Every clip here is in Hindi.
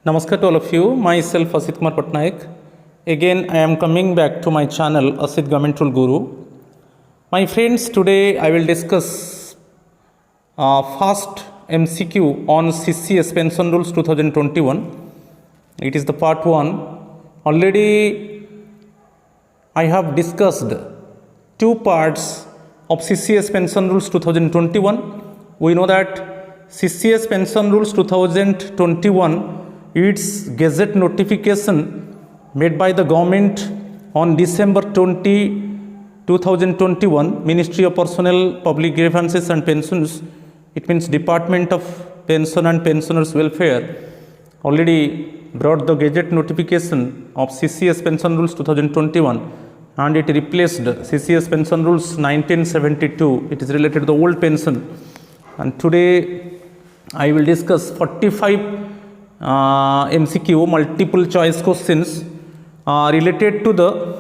Namaskar to all of you. Myself Asit Kumar Patnaik. Again, I am coming back to my channel Asit Government Rule Guru. My friends, today I will discuss first MCQ on CCS Pension Rules 2021. It is the part 1. Already I have discussed two parts of CCS Pension Rules 2021. We know that CCS Pension Rules 2021, its gazette notification made by the government on December 20, 2021, Ministry of Personnel, Public Grievances and Pensions, it means Department of Pension and Pensioners Welfare, already brought the gazette notification of CCS Pension Rules 2021, and it replaced CCS Pension Rules 1972. It is related to the old pension. And today I will discuss 45 MCQ multiple choice questions related to the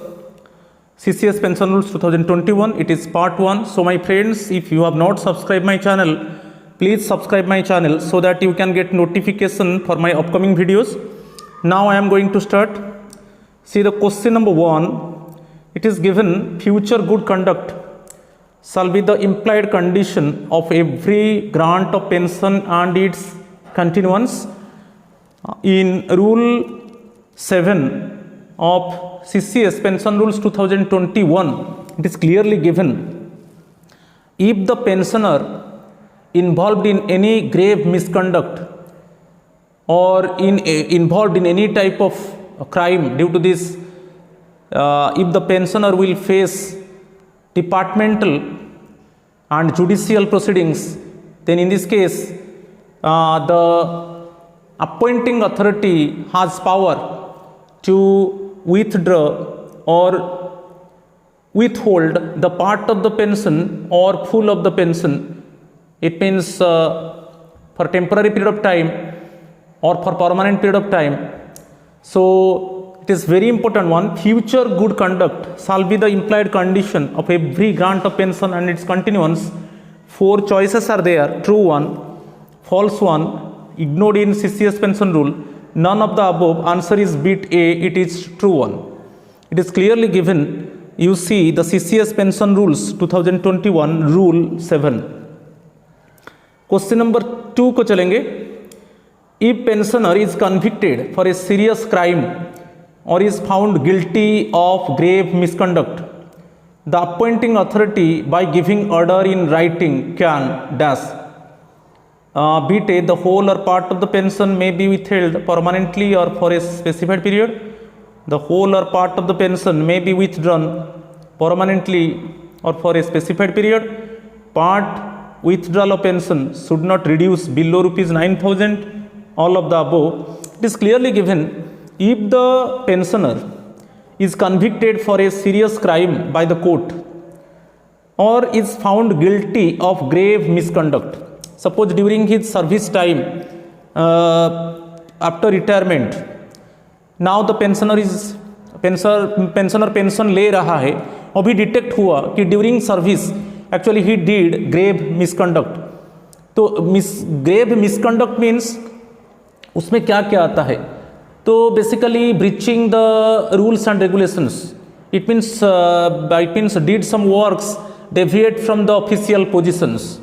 CCS Pension Rules 2021. It is part 1. So my friends, if you have not subscribed my channel, please subscribe my channel so that you can get notification for my upcoming videos. Now I am going to start. See the question number 1. It is given, future good conduct shall be the implied condition of every grant of pension and its continuance. In Rule 7 of CCS Pension Rules 2021, it is clearly given, if the pensioner involved in any grave misconduct or involved in any type of crime due to this, if the pensioner will face departmental and judicial proceedings, then in this case, the appointing authority has power to withdraw or withhold the part of the pension or full of the pension. It means for temporary period of time or for permanent period of time. So it is very important one. Future good conduct shall be the implied condition of every grant of pension and its continuance. 4 choices are there: true one, false one, ignored in CCS Pension Rule, none of the above. Answer is bit A, it is true one. It is clearly given. You see the CCS Pension Rules 2021 Rule 7. Question number 2 को चलेंगे. If pensioner is convicted for a serious crime or is found guilty of grave misconduct, the appointing authority by giving order in writing can dash. Bit A, the whole or part of the pension may be withheld permanently or for a specified period. The whole or part of the pension may be withdrawn permanently or for a specified period. Part withdrawal of pension should not reduce below rupees 9,000. All of the above. It is clearly given, if the pensioner is convicted for a serious crime by the court or is found guilty of grave misconduct, suppose during his service time, after retirement, now the pensioner pension ले रहा है, अभी डिटेक्ट हुआ कि during service actually he did grave misconduct. तो ग्रेव मिसकंडक्ट मीन्स उसमें क्या क्या आता है? तो basically breaching the rules and regulations. It means did some works deviate from the official positions.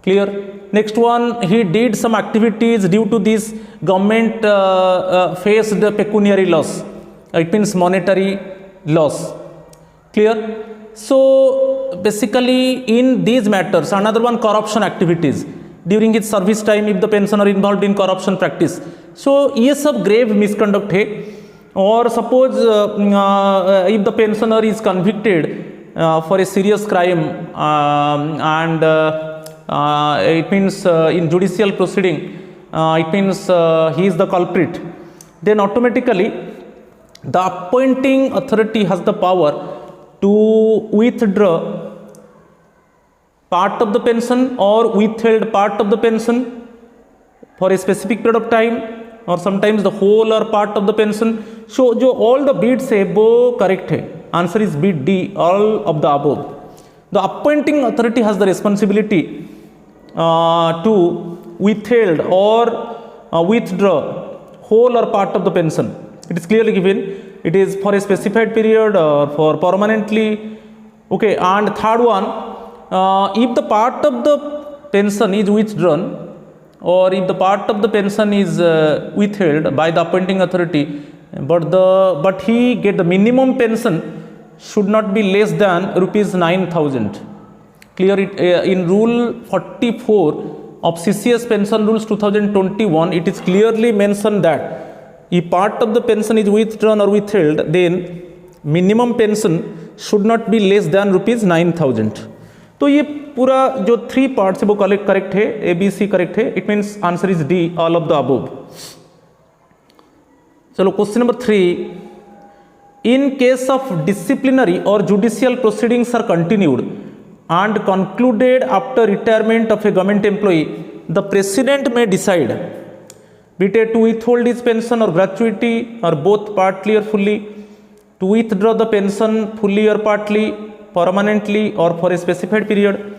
Clear? Next one, he did some activities due to this government faced the pecuniary loss. It means monetary loss. Clear? So basically in these matters, another one, corruption activities during his service time, if the pensioner involved in corruption practice. So ये सब grave misconduct है. और suppose if the pensioner is convicted for a serious crime and it means in judicial proceeding, it means he is the culprit, then automatically the appointing authority has the power to withdraw part of the pension or withheld part of the pension for a specific period of time, or sometimes the whole or part of the pension. So जो all the bids है वो correct है. Answer is bit D, all of the above. The appointing authority has the responsibility to withheld or withdraw whole or part of the pension. It is clearly given. It is for a specified period or for permanently. Okay, and third one, if the part of the pension is withdrawn or if the part of the pension is withheld by the appointing authority, but he get the minimum pension should not be less than rupees 9,000. Clear it in rule 44 of CCS pension rules 2021, it is clearly mentioned that if part of the pension is withdrawn or withheld, then minimum pension should not be less than rupees 9,000. तो ये पूरा जो 3 पार्ट्स है वो करेक्ट है, ABC करेक्ट है. It means answer is D, all of the above. चलो question number 3. In case of disciplinary or judicial proceedings are continued and concluded after retirement of a government employee, the president may decide be it to withhold his pension or gratuity or both partly or fully, to withdraw the pension fully or partly, permanently or for a specified period,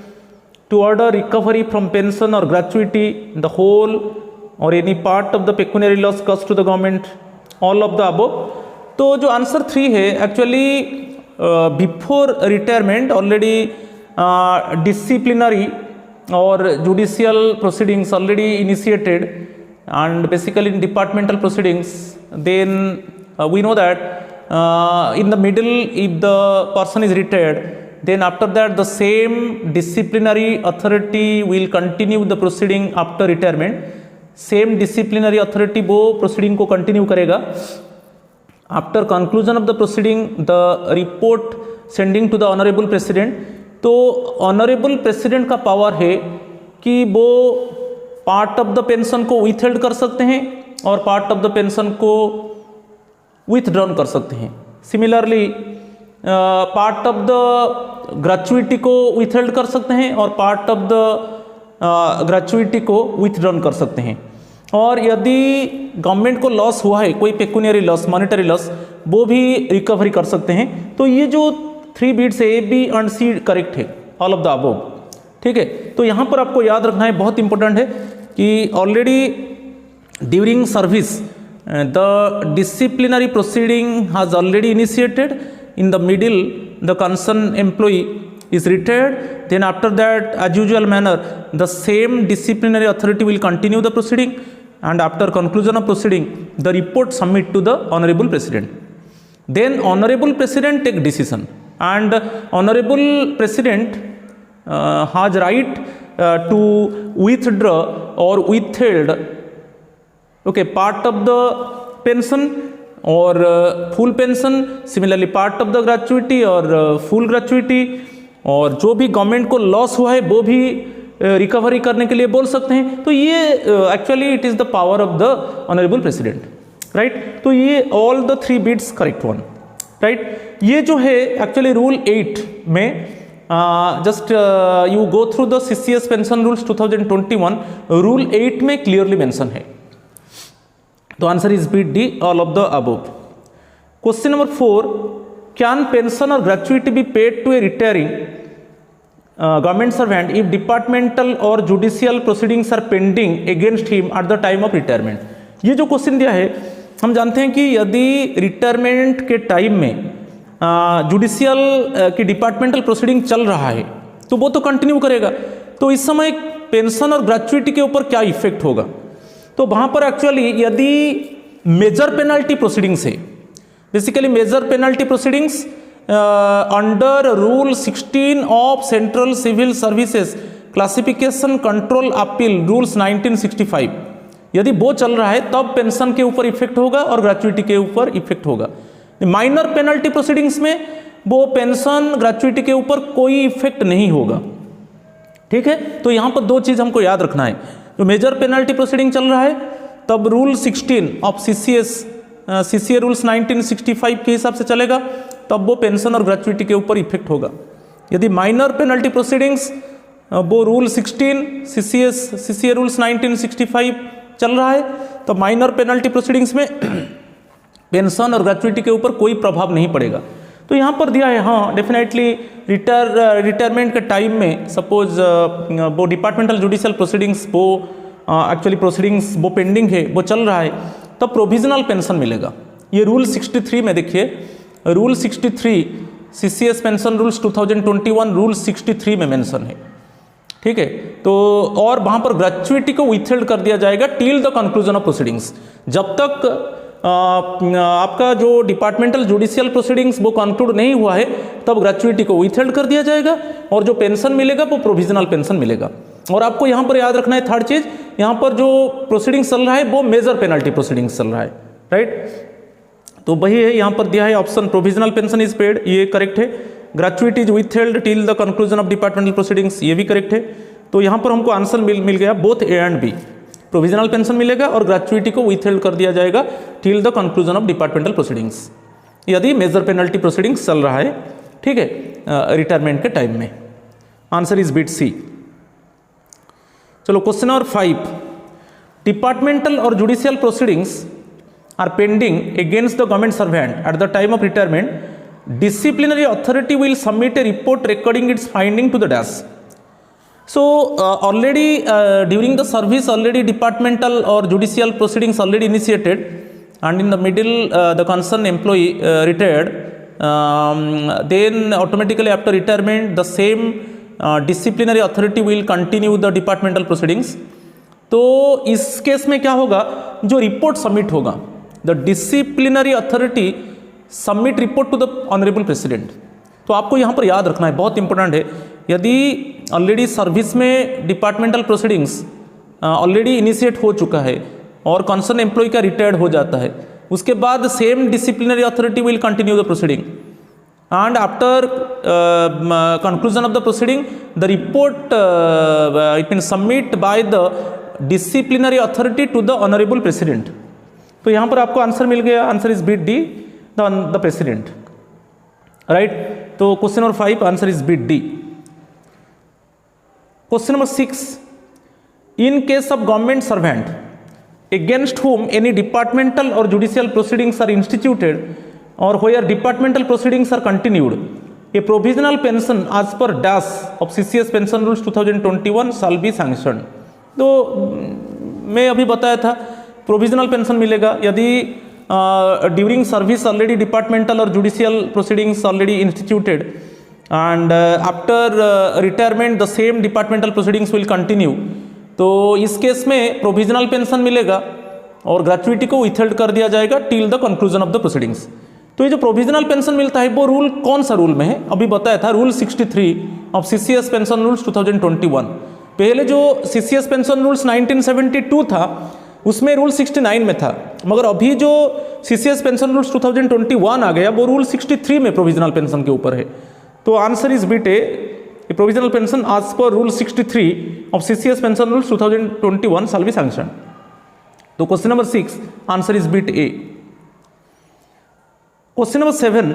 to order recovery from pension or gratuity, the whole or any part of the pecuniary loss caused to the government, all of the above. तो जो आंसर 3 है actually before retirement already disciplinary और judicial proceedings already initiated and basically in departmental proceedings, then we know that in the middle if the person is retired, then after that the same disciplinary authority will continue the proceeding after retirement. Same disciplinary authority वो proceeding को continue करेगा. After conclusion of the proceeding, the report sending to the honorable president. तो honorable president का power है कि वो पार्ट ऑफ द पेंशन को विथहेल्ड कर सकते हैं और पार्ट ऑफ द पेंशन को विथड्रॉन कर सकते हैं. Similarly part of the gratuity को विथहेल्ड कर सकते हैं और पार्ट ऑफ द ग्रेचुइटी को विथड्रॉन कर सकते हैं. और यदि गवर्नमेंट को लॉस हुआ है, कोई पेकुनियरी लॉस, मॉनेटरी लॉस, वो भी रिकवरी कर सकते हैं. तो ये जो 3 बिट्स है, A B and C correct है, ऑल ऑफ द अबव. ठीक है, तो यहाँ पर आपको याद रखना है, बहुत इंपॉर्टेंट है कि already during service the disciplinary proceeding has already initiated. In the middle the concern employee is retired, then after that as usual manner the same disciplinary authority will continue the proceeding, and after conclusion of proceeding the report submit to the honorable president. Then honorable president take decision, and honorable president has right to withdraw or withheld part of the pension or full pension, similarly part of the gratuity or full gratuity, और जो भी गवर्नमेंट को लॉस हुआ है वो भी रिकवरी करने के लिए बोल सकते हैं. तो ये actually it is the power of the honourable president, right. तो ये all the 3 bits correct one, right. ये जो है एक्चुअली रूल 8 में just you go through the CCS pension rules 2021, rule 8 में क्लियरली मेंशन है. तो answer is B D, all of the above. Question number 4. Can pension or gratuity be paid to a retiring government servant if departmental or judicial proceedings are pending against him at the time of retirement? ये जो क्वेश्चन दिया है, हम जानते हैं कि यदि रिटायरमेंट के टाइम में जुडिशियल की डिपार्टमेंटल प्रोसीडिंग चल रहा है तो वो तो कंटिन्यू करेगा. तो इस समय पेंशन और ग्रेचुइटी के ऊपर क्या इफेक्ट होगा? तो वहाँ पर एक्चुअली यदि मेजर पेनल्टी प्रोसीडिंग्स है, basically major penalty proceedings under rule 16 of central civil services classification control appeal rules 1965, यदि वो चल रहा है तब पेंशन के ऊपर इफेक्ट होगा और ग्रेचुइटी के ऊपर इफेक्ट होगा. माइनर पेनल्टी प्रोसीडिंग्स में वो पेंशन ग्रेचुइटी के ऊपर कोई इफेक्ट नहीं होगा. ठीक है, तो यहाँ पर 2 चीज़ हमको याद रखना है. जो मेजर पेनल्टी प्रोसीडिंग चल रहा है तब रूल 16 ऑफ CCA रूल्स 1965 के हिसाब से चलेगा, तब वो पेंशन और ग्रेचुइटी के ऊपर इफेक्ट होगा. यदि माइनर पेनल्टी प्रोसीडिंग्स वो रूल 16 CCA रूल्स 1965 चल रहा है तो माइनर पेनल्टी प्रोसीडिंग्स में पेंशन और ग्रेचुइटी के ऊपर कोई प्रभाव नहीं पड़ेगा. तो यहाँ पर दिया है, हाँ डेफिनेटली रिटायरमेंट के टाइम में सपोज वो डिपार्टमेंटल जुडिशियल प्रोसीडिंग्स वो एक्चुअली प्रोसीडिंग्स वो पेंडिंग है, वो चल रहा है, तब प्रोविजनल पेंशन मिलेगा। ये रूल 63 में देखिए, rule 63 CCS pension rules 2021 rule 63 में मेंशन है, ठीक है। तो और वहाँ पर ग्रेचुइटी को विथहेल्ड कर दिया जाएगा till the conclusion of proceedings, जब तक आपका जो डिपार्टमेंटल जुडिशियल प्रोसीडिंग्स वो कंक्लूड नहीं हुआ है तब ग्रेचुइटी को विथहेल्ड कर दिया जाएगा और जो पेंशन मिलेगा वो प्रोविजनल पेंशन मिलेगा। और आपको यहाँ पर याद रखना है थर्ड चीज, यहाँ पर जो प्रोसीडिंग्स चल रहा है वो मेजर पेनल्टी प्रोसीडिंग्स चल रहा है, राइट। तो वही है, यहाँ पर दिया है option provisional pension is paid, ये करेक्ट है। Gratuity is withheld till the conclusion of departmental proceedings, ये भी करेक्ट है। तो यहाँ पर हमको आंसर मिल गया both A and B, provisional pension मिलेगा और ग्रेचुइटी को विथहेल्ड कर दिया जाएगा till the conclusion of departmental proceedings, यदि मेजर पेनल्टी प्रोसीडिंग्स चल रहा है, ठीक है, रिटायरमेंट के टाइम में। Answer is bit C. चलो क्वेश्चन नंबर 5, डिपार्टमेंटल और judicial proceedings are pending against the government servant at the time of retirement, disciplinary authority will submit a report recording its finding to the dash. So already during the service already departmental or judicial proceedings already initiated, and in the middle the concerned employee retired, then automatically after retirement the same disciplinary authority will continue the departmental proceedings. तो इस केस में क्या होगा, जो रिपोर्ट सबमिट होगा, the disciplinary authority submit report to the honourable president. तो आपको यहाँ पर याद रखना है, बहुत इंपॉर्टेंट है, यदि ऑलरेडी सर्विस में डिपार्टमेंटल प्रोसीडिंग्स ऑलरेडी इनिशिएट हो चुका है और कंसर्न एम्प्लॉय का रिटायर्ड हो जाता है, उसके बाद same disciplinary authority will continue the proceeding and after conclusion of the proceeding the report it can submit by the disciplinary authority to the honorable president. तो यहाँ पर आपको आंसर मिल गया, answer is bit D, the president, right. तो question number 5 answer is bit D. Question number 6, in case of government servant against whom any departmental or judicial proceedings are instituted or where departmental proceedings are continued, a provisional pension as per dash of CCS pension rules 2021 shall be sanctioned. तो मैं अभी बताया था प्रोविजनल पेंशन मिलेगा यदि ड्यूरिंग सर्विस ऑलरेडी डिपार्टमेंटल और judicial proceedings already instituted and after retirement the same departmental proceedings will continue. तो इस केस में प्रोविजनल पेंशन मिलेगा और ग्रेचुइटी को विथहेल्ड कर दिया जाएगा till the conclusion of the proceedings. तो ये जो प्रोविजनल पेंशन मिलता है वो रूल कौन सा रूल में है, अभी बताया था, rule 63 of CCS pension rules 2021। पहले जो CCS पेंशन रूल्स 1972 था उसमें रूल 69 में था, मगर अभी जो CCS पेंशन रूल्स 2021 आ गया वो रूल 63 में प्रोविजनल पेंशन के ऊपर है। तो answer is bit A, provisional pension as per rule 63 of CCS pension rules 2021 shall be sanctioned. तो question number 6 answer is bit A. Question number 7,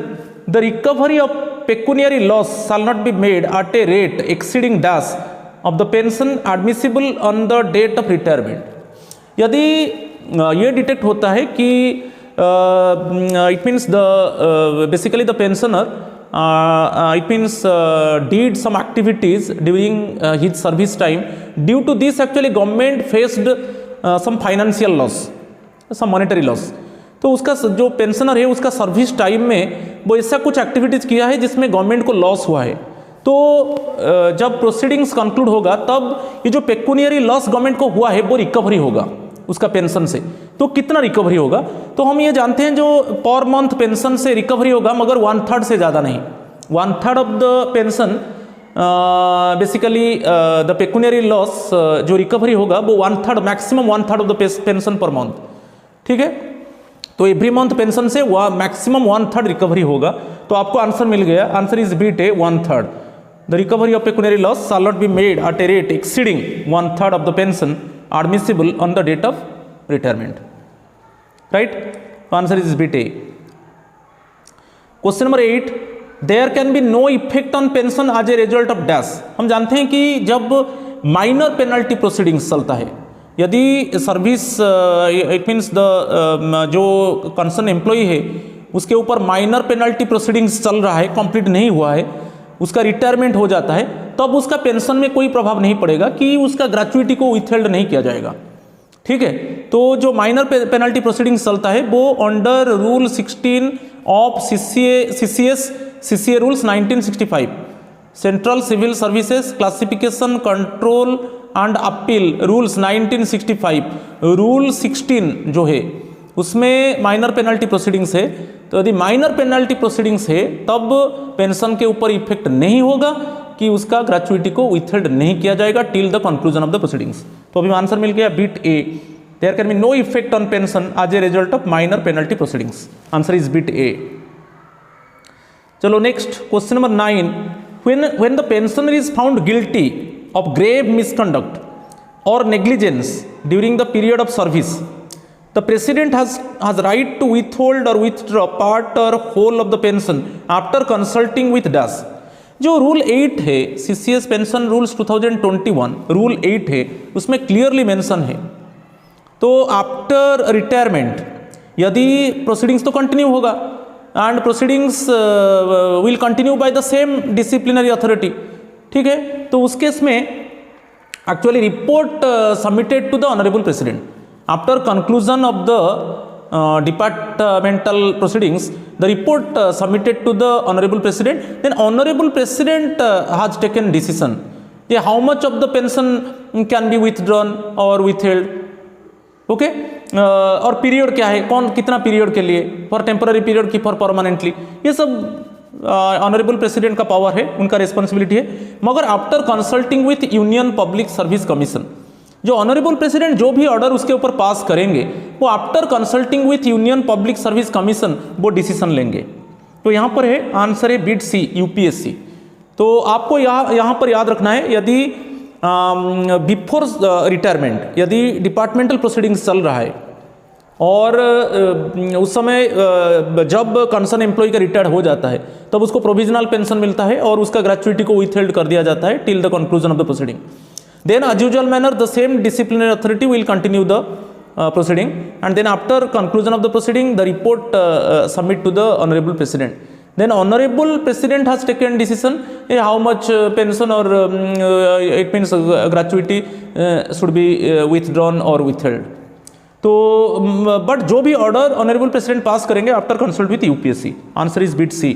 the recovery of pecuniary loss shall not be made at a rate exceeding dash of the pension admissible on the date of retirement. यदि ये डिटेक्ट होता है कि it means the basically the pensioner it means did some activities during his service time, due to this actually government faced some financial loss, some monetary loss. तो उसका जो पेंशनर है उसका सर्विस टाइम में वो ऐसा कुछ एक्टिविटीज़ किया है जिसमें गवर्नमेंट को लॉस हुआ है। तो जब प्रोसीडिंग्स कंक्लूड होगा तब ये जो पेक्यूनियरी लॉस गवर्नमेंट को हुआ है वो रिकवरी होगा उसका पेंशन से। तो कितना रिकवरी होगा, तो हम ये जानते हैं जो पर मंथ पेंशन से रिकवरी होगा, मगर 1/3 से ज़्यादा नहीं। 1/3 of the pension basically the pecuniary loss जो रिकवरी होगा वो 1/3 maximum 1/3 of the pension per month, ठीक है। तो एवरी मंथ पेंशन से मैक्सिमम 1/3 रिकवरी होगा। तो आपको आंसर मिल गया, answer is bit A 1/3। The recovery of pecuniary loss shall not be made at a rate exceeding 1/3 of the pension admissible on the date of retirement, right? Answer is bit A. Question number 8, there can be no effect on pension as a result of dash. हम जानते हैं कि जब माइनर पेनल्टी प्रोसीडिंग्स चलता है, यदि सर्विस इट मीन्स द जो कंसर्न एम्प्लॉय है उसके ऊपर माइनर पेनल्टी प्रोसीडिंग्स चल रहा है, कंप्लीट नहीं हुआ है, उसका रिटायरमेंट हो जाता है, तब उसका पेंशन में कोई प्रभाव नहीं पड़ेगा कि उसका ग्रेचुइटी को विथहेल्ड नहीं किया जाएगा, ठीक है। तो जो माइनर पेनल्टी प्रोसीडिंग्स चलता है वो under rule 16 of CCA rules 1965, central civil services classification control and appeal rules 1965, rule 16 जो है उसमें माइनर पेनल्टी प्रोसीडिंग्स है। तो यदि माइनर पेनल्टी प्रोसीडिंग्स है तब पेंशन के ऊपर इफेक्ट नहीं होगा कि उसका ग्रेचुइटी को विथहेल्ड नहीं किया जाएगा till the conclusion of the proceedings. तो अभी आंसर मिल गया bit A, there can be no effect on pension as a result of minor penalty proceedings. Answer is bit A. चलो next question number 9, when the pensioner is found guilty of grave misconduct or negligence during the period of service, the president has right to withhold or withdraw part or whole of the pension after consulting with dash। जो रूल 8 है सीसीएस पेंशन रूल्स 2021 रूल 8 है उसमें क्लियरली मेंशन है। तो आफ्टर रिटायरमेंट यदि प्रोसीडिंग्स तो कंटिन्यू होगा and proceedings will continue by the same disciplinary authority, ठीक है। तो उस केस में actually report submitted to the honourable president after conclusion of the departmental proceedings, the report submitted to the honorable president, then honorable president has taken decision how much of the pension can be withdrawn or withheld, okay और पीरियड क्या है, कौन कितना पीरियड के लिए, फॉर टेम्पररी पीरियड की फॉर परमानेंटली, ये सब ऑनरेबल प्रेसिडेंट का पावर है, उनका रिस्पॉन्सिबिलिटी है। मगर after consulting with union public service commission, जो ऑनरेबल प्रेसिडेंट जो भी ऑर्डर उसके ऊपर पास करेंगे वो after consulting with union public service commission वो डिसीजन लेंगे। तो यहाँ पर है आंसर है बिट सी यूपीएससी। तो आपको यहाँ पर याद रखना है यदि बिफोर रिटायरमेंट यदि डिपार्टमेंटल प्रोसीडिंग्स चल रहा है और उस समय जब कंसर्न एम्प्लॉय का रिटायर्ड हो जाता है तब उसको प्रोविजनल पेंशन मिलता है और उसका ग्रेचुइटी को विथहेल्ड कर दिया जाता है till the conclusion of the proceeding. Then as usual manner the same disciplinary authority will continue the proceeding and then after conclusion of the proceeding the report submit to the honorable president. Then honorable president has taken decision how much pension or it means gratuity should be withdrawn or withheld. तो but जो भी order honorable president pass करेंगे after consult with UPSC, answer is bit C.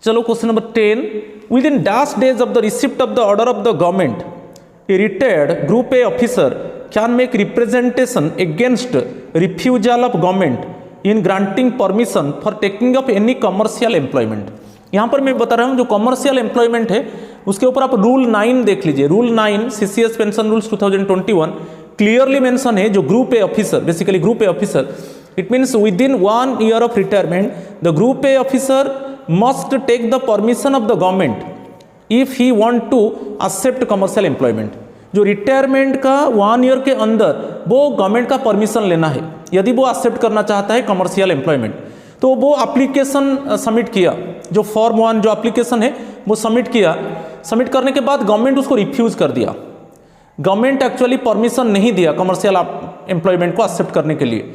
चलो question number 10, within dash days of the receipt of the order of the government, a retired group A officer can make representation against refusal of government in granting permission for taking up any commercial employment। यहाँ पर मैं बता रहा हूँ जो कमर्शियल एम्प्लॉयमेंट है उसके ऊपर आप रूल 9 देख लीजिए। Rule 9 CCS pension rules 2021 clearly mention है जो group A officer, basically group A officer, it means with in 1 year of retirement the group A officer must take the permission of the government if he want to accept commercial employment। जो रिटायरमेंट का 1 year के अंदर वो गवर्नमेंट का परमिशन लेना है यदि वो एक्सेप्ट करना चाहता है कमर्शियल एम्प्लॉयमेंट। तो वो एप्लीकेशन सबमिट किया, जो फॉर्म 1 जो एप्लीकेशन है वो सबमिट किया, सबमिट करने के बाद गवर्नमेंट उसको रिफ्यूज कर दिया, गवर्नमेंट एक्चुअली परमिशन नहीं दिया कमर्शियल एम्प्लॉयमेंट को एक्सेप्ट करने के लिए।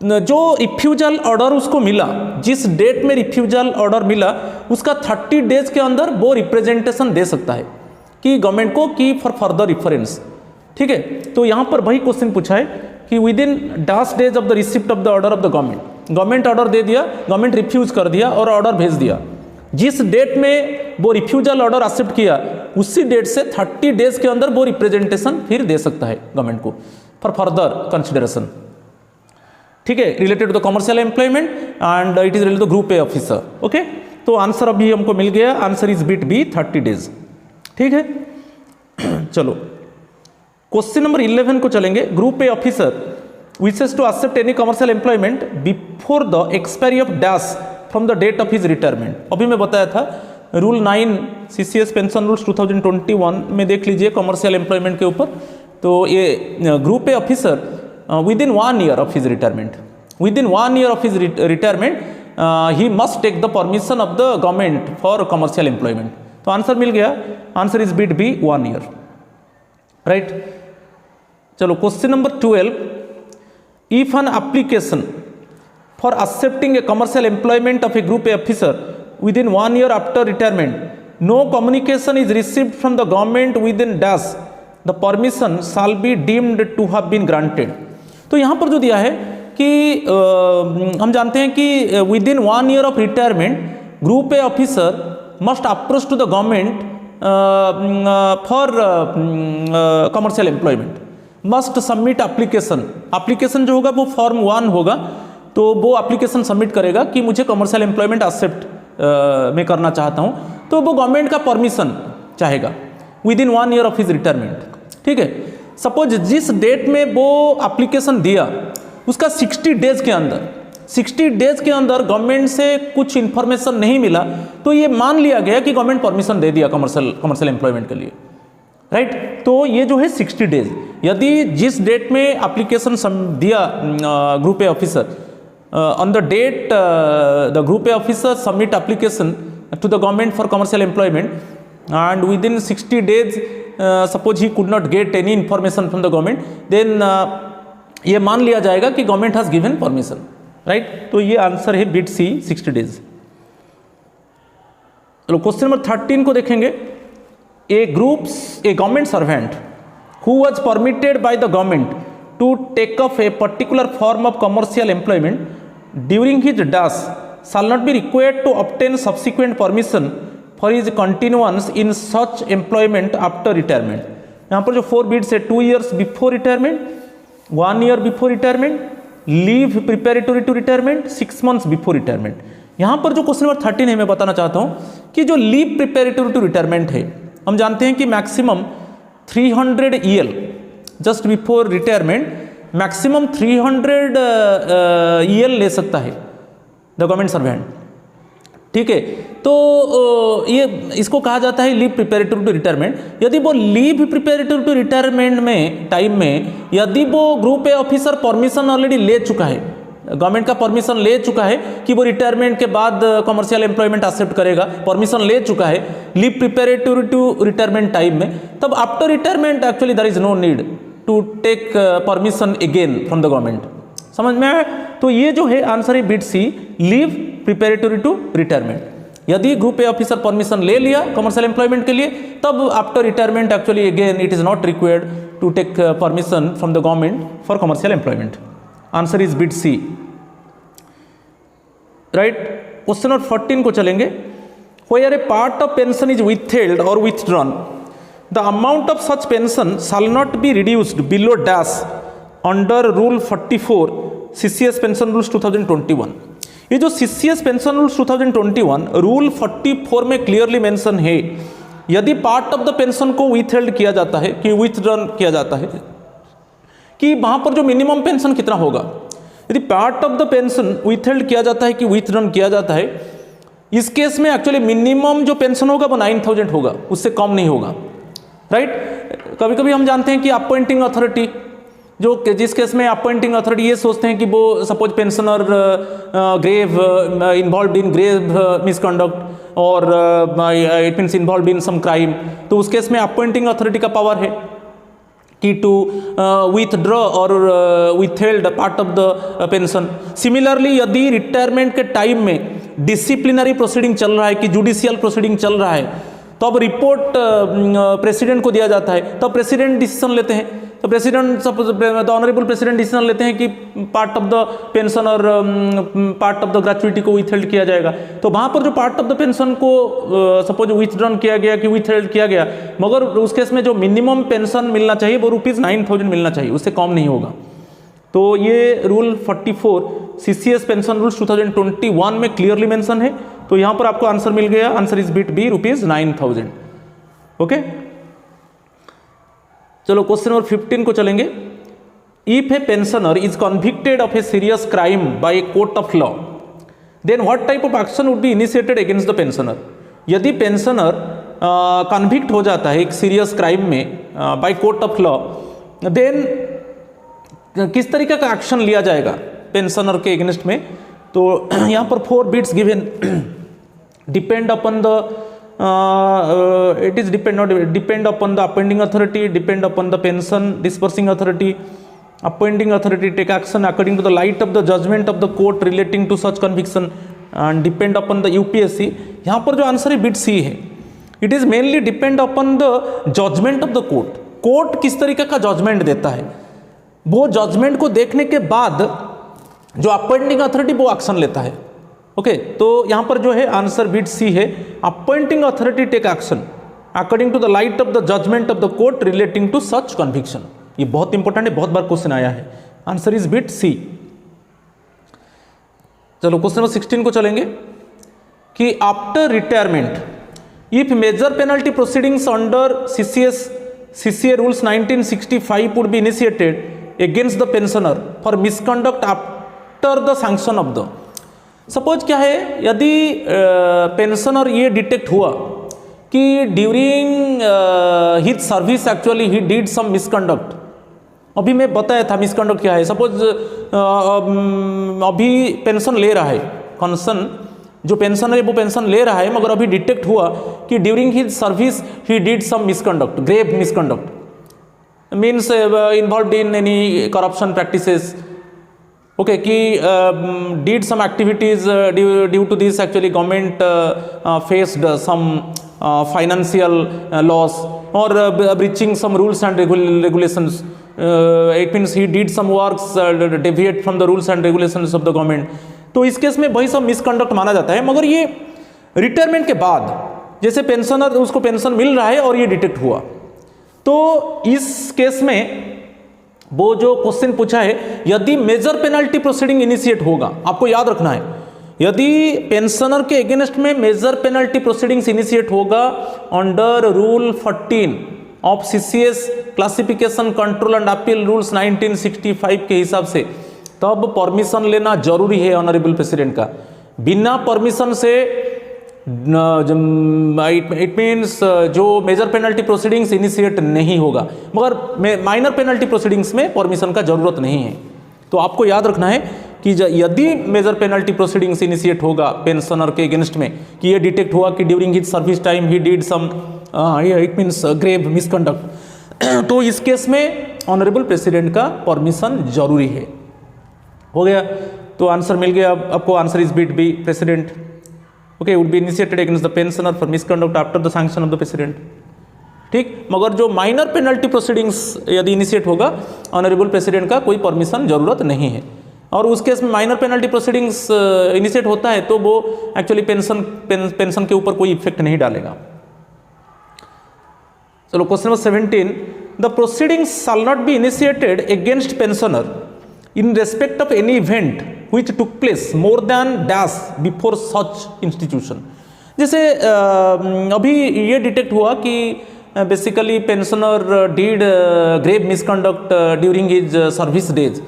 जो रिफ्यूजल ऑर्डर उसको मिला, जिस डेट में रिफ्यूजल ऑर्डर मिला उसका 30 days के अंदर वो रिप्रेजेंटेशन दे सकता है कि गवर्नमेंट को कि फॉर फर्दर रिफरेंस, ठीक है। तो यहाँ पर वही क्वेश्चन पूछा है कि within dash days of the receipt of the order of the government, government order दे दिया, गवर्नमेंट रिफ्यूज कर दिया और ऑर्डर भेज दिया, जिस डेट में वो रिफ्यूजल ऑर्डर एक्सेप्ट किया उसी डेट से 30 days के अंदर वो रिप्रेजेंटेशन फिर दे सकता है गवर्नमेंट को फॉर फर्दर कंसिडरेशन, ठीक है, related to the commercial employment and it is related to group A officer. Okay, तो आंसर अभी हमको मिल गया, answer is bit B 30 days, ठीक है। चलो क्वेश्चन नंबर 11 को चलेंगे। Group A officer wishes to accept any commercial employment before the expiry of dash from the date of his retirement. अभी मैं बताया था रूल 9 सीसीएस पेंशन रूल्स 2021 में देख लीजिए कमर्शियल एम्प्लॉयमेंट के ऊपर। तो ये group A officer within 1 year of his retirement, within 1 year of his retirement he must take the permission of the government for commercial employment। तो आंसर मिल गया, answer is bit B 1 year, right. चलो question number 12, if an application for accepting a commercial employment of a group A officer within 1 year after retirement, no communication is received from the government within dash the permission shall be deemed to have been granted. तो यहाँ पर जो दिया है कि हम जानते हैं कि within 1 year of retirement group A officer must approach to the government for commercial employment, must submit application. Application जो होगा वो फॉर्म 1 होगा, तो वो एप्लीकेशन सबमिट करेगा कि मुझे कमर्शियल एम्प्लॉयमेंट एक्सेप्ट मैं करना चाहता हूँ, तो वो गवर्नमेंट का परमिशन चाहेगा with in 1 year of his retirement. ठीक है, सपोज जिस डेट में वो एप्लीकेशन दिया उसका 60 डेज के अंदर 60 डेज के अंदर गवर्नमेंट से कुछ इंफॉर्मेशन नहीं मिला, तो ये मान लिया गया कि गवर्नमेंट परमिशन दे दिया कमर्शियल एम्प्लॉयमेंट के लिए, राइट। तो ये जो है 60 डेज, यदि जिस डेट में एप्लीकेशन दिया group A officer, on the date the group A officer submit application to the government for commercial employment and within 60 days suppose he could not get any information from the government, then ये मान लिया जाएगा कि government has given permission, right. तो ये आंसर है बिट सी 60 डेज। चलो क्वेश्चन नंबर 13 को देखेंगे। A government servant who was permitted by the government to take up a particular form of commercial employment during his dash shall not be required to obtain subsequent permission for his continuance in such employment after retirement। यहाँ पर जो 4 bids है 2 years before retirement, 1 year before retirement, leave preparatory to retirement, 6 months before retirement। यहाँ पर जो क्वेश्चन नंबर 13 है मैं बताना चाहता हूँ कि जो लीव प्रिपेरेटरी टू रिटायरमेंट है, हम जानते हैं कि maximum 300 EL just before retirement maximum 300 EL ले सकता है द गवर्नमेंट सर्वेंट। ठीक है, तो ये इसको कहा जाता है लीव प्रिपेरेटरी टू रिटायरमेंट। यदि वो लीव प्रिपेरेटरी टू रिटायरमेंट में टाइम में यदि वो group A officer permission already ले चुका है, गवर्नमेंट का परमिशन ले चुका है कि वो रिटायरमेंट के बाद कमर्शियल एम्प्लॉयमेंट एक्सेप्ट करेगा, परमिशन ले चुका है leave preparatory to retirement time में, तब after retirement actually there is no need to take permission again from the government. समझ में आया? तो ये जो है आंसर है bit C, leave preparatory to retirement. यदि ग्रुप ए ऑफिसर परमिशन ले लिया कमर्शियल एम्प्लॉयमेंट के लिए, तब after retirement actually again it is not required to take permission from the government for commercial employment. Answer is bit C, right. Question number 14 को चलेंगे। Where a part of pension is withheld और withdrawn the amount of such pension shall not be reduced below dash under rule 44 CCS pension rules 2021। ये जो CCS पेंशन रूल्स 2021 रूल 44 में क्लियरली मेंशन है, यदि पार्ट ऑफ द पेंशन को विथहेल्ड किया जाता है कि विथड्रॉन किया जाता है, कि वहां पर जो मिनिमम पेंशन कितना होगा, यदि part of the pension withheld किया जाता है कि विथड्रॉन किया जाता है, इस केस में एक्चुअली मिनिमम जो पेंशन होगा वो 9000 होगा, उससे कम नहीं होगा, राइट। कभी कभी हम जानते हैं कि अपॉइंटिंग अथॉरिटी जो जिस केस में अपॉइंटिंग अथॉरिटी ये सोचते हैं कि वो suppose pensioner grave involve in grave misconduct और it means involve in some crime, तो उस केस में अपॉइंटिंग अथॉरिटी का पावर है कि टू विथड्रॉ और withheld part of the pension. Similarly यदि रिटायरमेंट के टाइम में डिसिप्लिनरी प्रोसीडिंग चल रहा है कि जुडिशियल प्रोसीडिंग चल रहा है, तो अब रिपोर्ट प्रेसिडेंट को दिया जाता है, तब प्रेसिडेंट डिसीजन लेते हैं। तो president the honourable president decision लेते हैं कि पार्ट ऑफ द पेंशन और पार्ट ऑफ द ग्रेचुइटी को विथहेल्ड किया जाएगा, तो वहाँ पर जो पार्ट ऑफ द पेंशन को सपोज विथड्रॉन किया गया कि विथहेल्ड किया गया, मगर उस केस में जो मिनिमम पेंशन मिलना चाहिए वो ₹9000 मिलना चाहिए, उससे कम नहीं होगा। तो ये रूल 44 CCS पेंशन रूल्स 2021 में क्लियरली मेंशन है, तो यहाँ पर आपको आंसर मिल गया। Answer is bit B ₹9000। Okay, चलो क्वेश्चन नंबर 15 को चलेंगे। If a pensioner is convicted of a serious crime by a court of law, then what type of action would be initiated against the pensioner. यदि पेंशनर कन्विक्ट हो जाता है एक सीरियस क्राइम में by court of law, then किस तरीके का एक्शन लिया जाएगा पेंशनर के अगेंस्ट में। तो यहाँ पर 4 bits given, depend upon the it is depend upon the appointing authority, depend upon the pension disbursing authority, appointing authority take action according to the light of the judgment of the court relating to such conviction, and depend upon the UPSC। यहाँ पर जो आंसर है बिट सी है, it is mainly depend upon the judgement of the court. Court किस तरीके का जजमेंट देता है, वो जजमेंट को देखने के बाद जो अपॉइंटिंग अथॉरिटी वो एक्शन लेता है। ओके, तो यहां पर जो है आंसर बिट सी है, appointing authority take action according to the light of the judgement of the court relating to such conviction. ये बहुत इंपॉर्टेंट है, बहुत बार क्वेश्चन आया है। Answer is bit C. चलो क्वेश्चन नंबर 16 को चलेंगे कि after retirement if major penalty proceedings under CCA rules 1965 would be initiated against the pensioner for misconduct after the sanction of the. Suppose क्या है, यदि पेंशनर ये डिटेक्ट हुआ कि during his service actually he did some misconduct. अभी मैं बताया था मिसकंडक्ट क्या है। सपोज अभी पेंशन ले रहा है, कंसर्न जो पेंशनर है वो पेंशन ले रहा है, मगर अभी डिटेक्ट हुआ कि during his service he did some misconduct, grave misconduct, means involved in any corruption practices. Okay, कि did some activities due to this actually government faced some financial loss or breaching some rules and regulations. It means he did some works deviate from the rules and regulations of the government. तो इस केस में वही सब मिसकंडक्ट माना जाता है। मगर ये रिटायरमेंट के बाद, जैसे पेंशनर उसको पेंशन मिल रहा है और ये डिटेक्ट हुआ, तो इस केस में वो जो क्वेश्चन पूछा है, यदि मेजर पेनल्टी प्रोसीडिंग इनिशिएट होगा, आपको याद रखना है, यदि पेंशनर के अगेंस्ट में मेजर पेनल्टी प्रोसीडिंग्स इनिशिएट होगा under rule 14 of CCS classification control and appeal rules 1965 के हिसाब से, तब परमिशन लेना जरूरी है ऑनरेबल प्रेसिडेंट का। बिना परमिशन से इट मीन्स जो मेजर पेनल्टी प्रोसीडिंग्स इनिशिएट नहीं होगा, मगर माइनर पेनल्टी प्रोसीडिंग्स में परमिशन का जरूरत नहीं है। तो आपको याद रखना है कि यदि मेजर पेनल्टी प्रोसीडिंग्स इनिशिएट होगा पेंशनर के अगेंस्ट में, कि ये डिटेक्ट हुआ कि during his service time he did some it means grave misconduct, तो इस केस में ऑनरेबल प्रेसिडेंट का परमिशन जरूरी है। हो गया, तो आंसर मिल गया आपको। Answer is bit B, president. Okay, would be initiated against the pensioner for misconduct after the sanction of the president. ठीक, मगर जो माइनर पेनल्टी प्रोसीडिंग्स यदि इनिशिएट होगा, ऑनरेबल प्रेसिडेंट का कोई परमिशन जरूरत नहीं है। और उस केस में माइनर पेनल्टी प्रोसीडिंग्स इनिशिएट होता है तो वो एक्चुअली पेंशन के ऊपर कोई इफेक्ट नहीं डालेगा। चलो question number 17, the proceedings shall not be initiated against pensioner in respect of any event which took place more than dash before such institution. जैसे अभी ये डिटेक्ट हुआ कि basically pensioner did grave misconduct during his service days,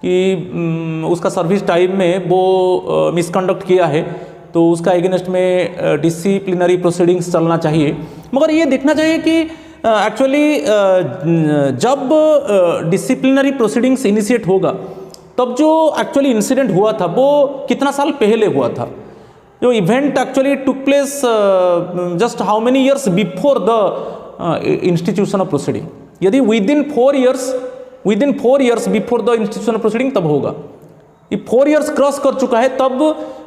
कि उसका सर्विस टाइम में वो मिसकंडक्ट किया है, तो उसका अगेंस्ट में डिसिप्लिनरी प्रोसीडिंग्स चलना चाहिए। मगर ये देखना चाहिए कि एक्चुअली जब डिसिप्लिनरी प्रोसीडिंग्स इनिशिएट होगा, तब जो एक्चुअली इंसिडेंट हुआ था वो कितना साल पहले हुआ था। जो event actually took place just how many years before the institution of proceeding. यदि within 4 years before the institution of proceeding तब होगा। ये 4 ईयर्स क्रॉस कर चुका है तब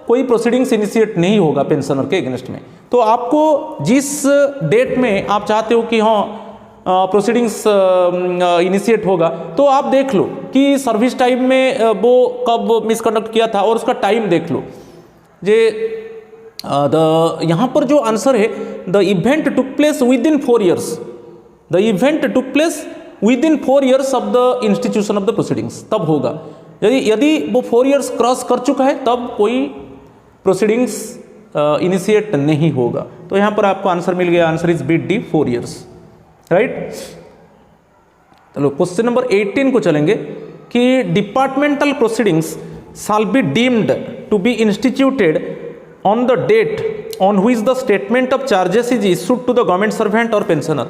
कोई प्रोसीडिंग्स इनिशिएट नहीं होगा पेंशनर के अगेंस्ट में। तो आपको जिस डेट में आप चाहते हो कि हाँ प्रोसीडिंग्स इनिशिएट होगा, तो आप देख लो कि सर्विस टाइम में वो कब मिसकंडक्ट किया था और उसका टाइम देख लो। जे यहाँ पर जो आंसर है, the event took place within 4 years, the event took place within 4 years of the institution of the proceedings, तब होगा। यदि वो 4 ईयर्स क्रॉस कर चुका है तब कोई प्रोसीडिंग्स इनिशिएट नहीं होगा। तो यहाँ पर आपको आंसर मिल गया। Answer is bit D, 4 years, right. चलो क्वेश्चन नंबर 18 को चलेंगे कि departmental proceedings shall be deemed to be instituted on the date on which the statement of charges is issued to the government servant or pensioner।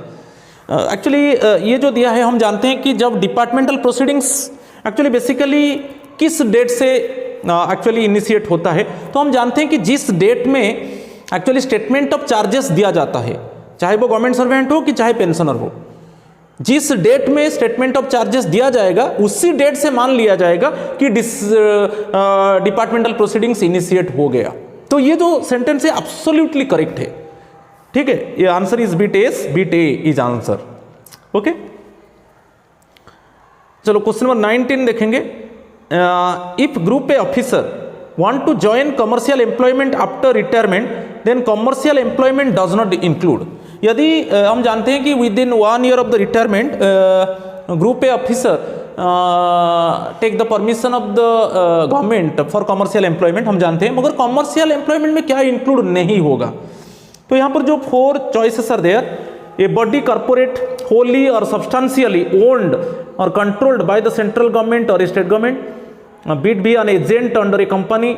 Actually ये जो दिया है, हम जानते हैं कि जब डिपार्टमेंटल प्रोसीडिंग्स एक्चुअली बेसिकली किस डेट से एक्चुअली इनिशिएट होता है, तो हम जानते हैं कि जिस डेट में एक्चुअली स्टेटमेंट ऑफ चार्जेस दिया जाता है, चाहे वो गवर्नमेंट सर्वेंट हो कि चाहे पेंशनर हो, जिस डेट में स्टेटमेंट ऑफ चार्जेस दिया जाएगा उसी डेट से मान लिया जाएगा कि डिपार्टमेंटल प्रोसीडिंग्स इनिशिएट हो गया। तो ये जो सेंटेंस है एब्सोल्युटली करेक्ट है। ठीक है, ये answer is bit A is answer. Okay. चलो क्वेश्चन नंबर 19 देखेंगे। If group A officer want to join commercial employment after retirement then commercial employment does not include। यदि हम जानते हैं कि within 1 year of the retirement group A officer take the permission of the government for commercial employment, हम जानते हैं, मगर commercial employment में क्या include नहीं होगा। तो यहाँ पर जो 4 choices are there, a body corporate wholly or substantially owned or controlled by the central government or state government, bid B an agent under a company,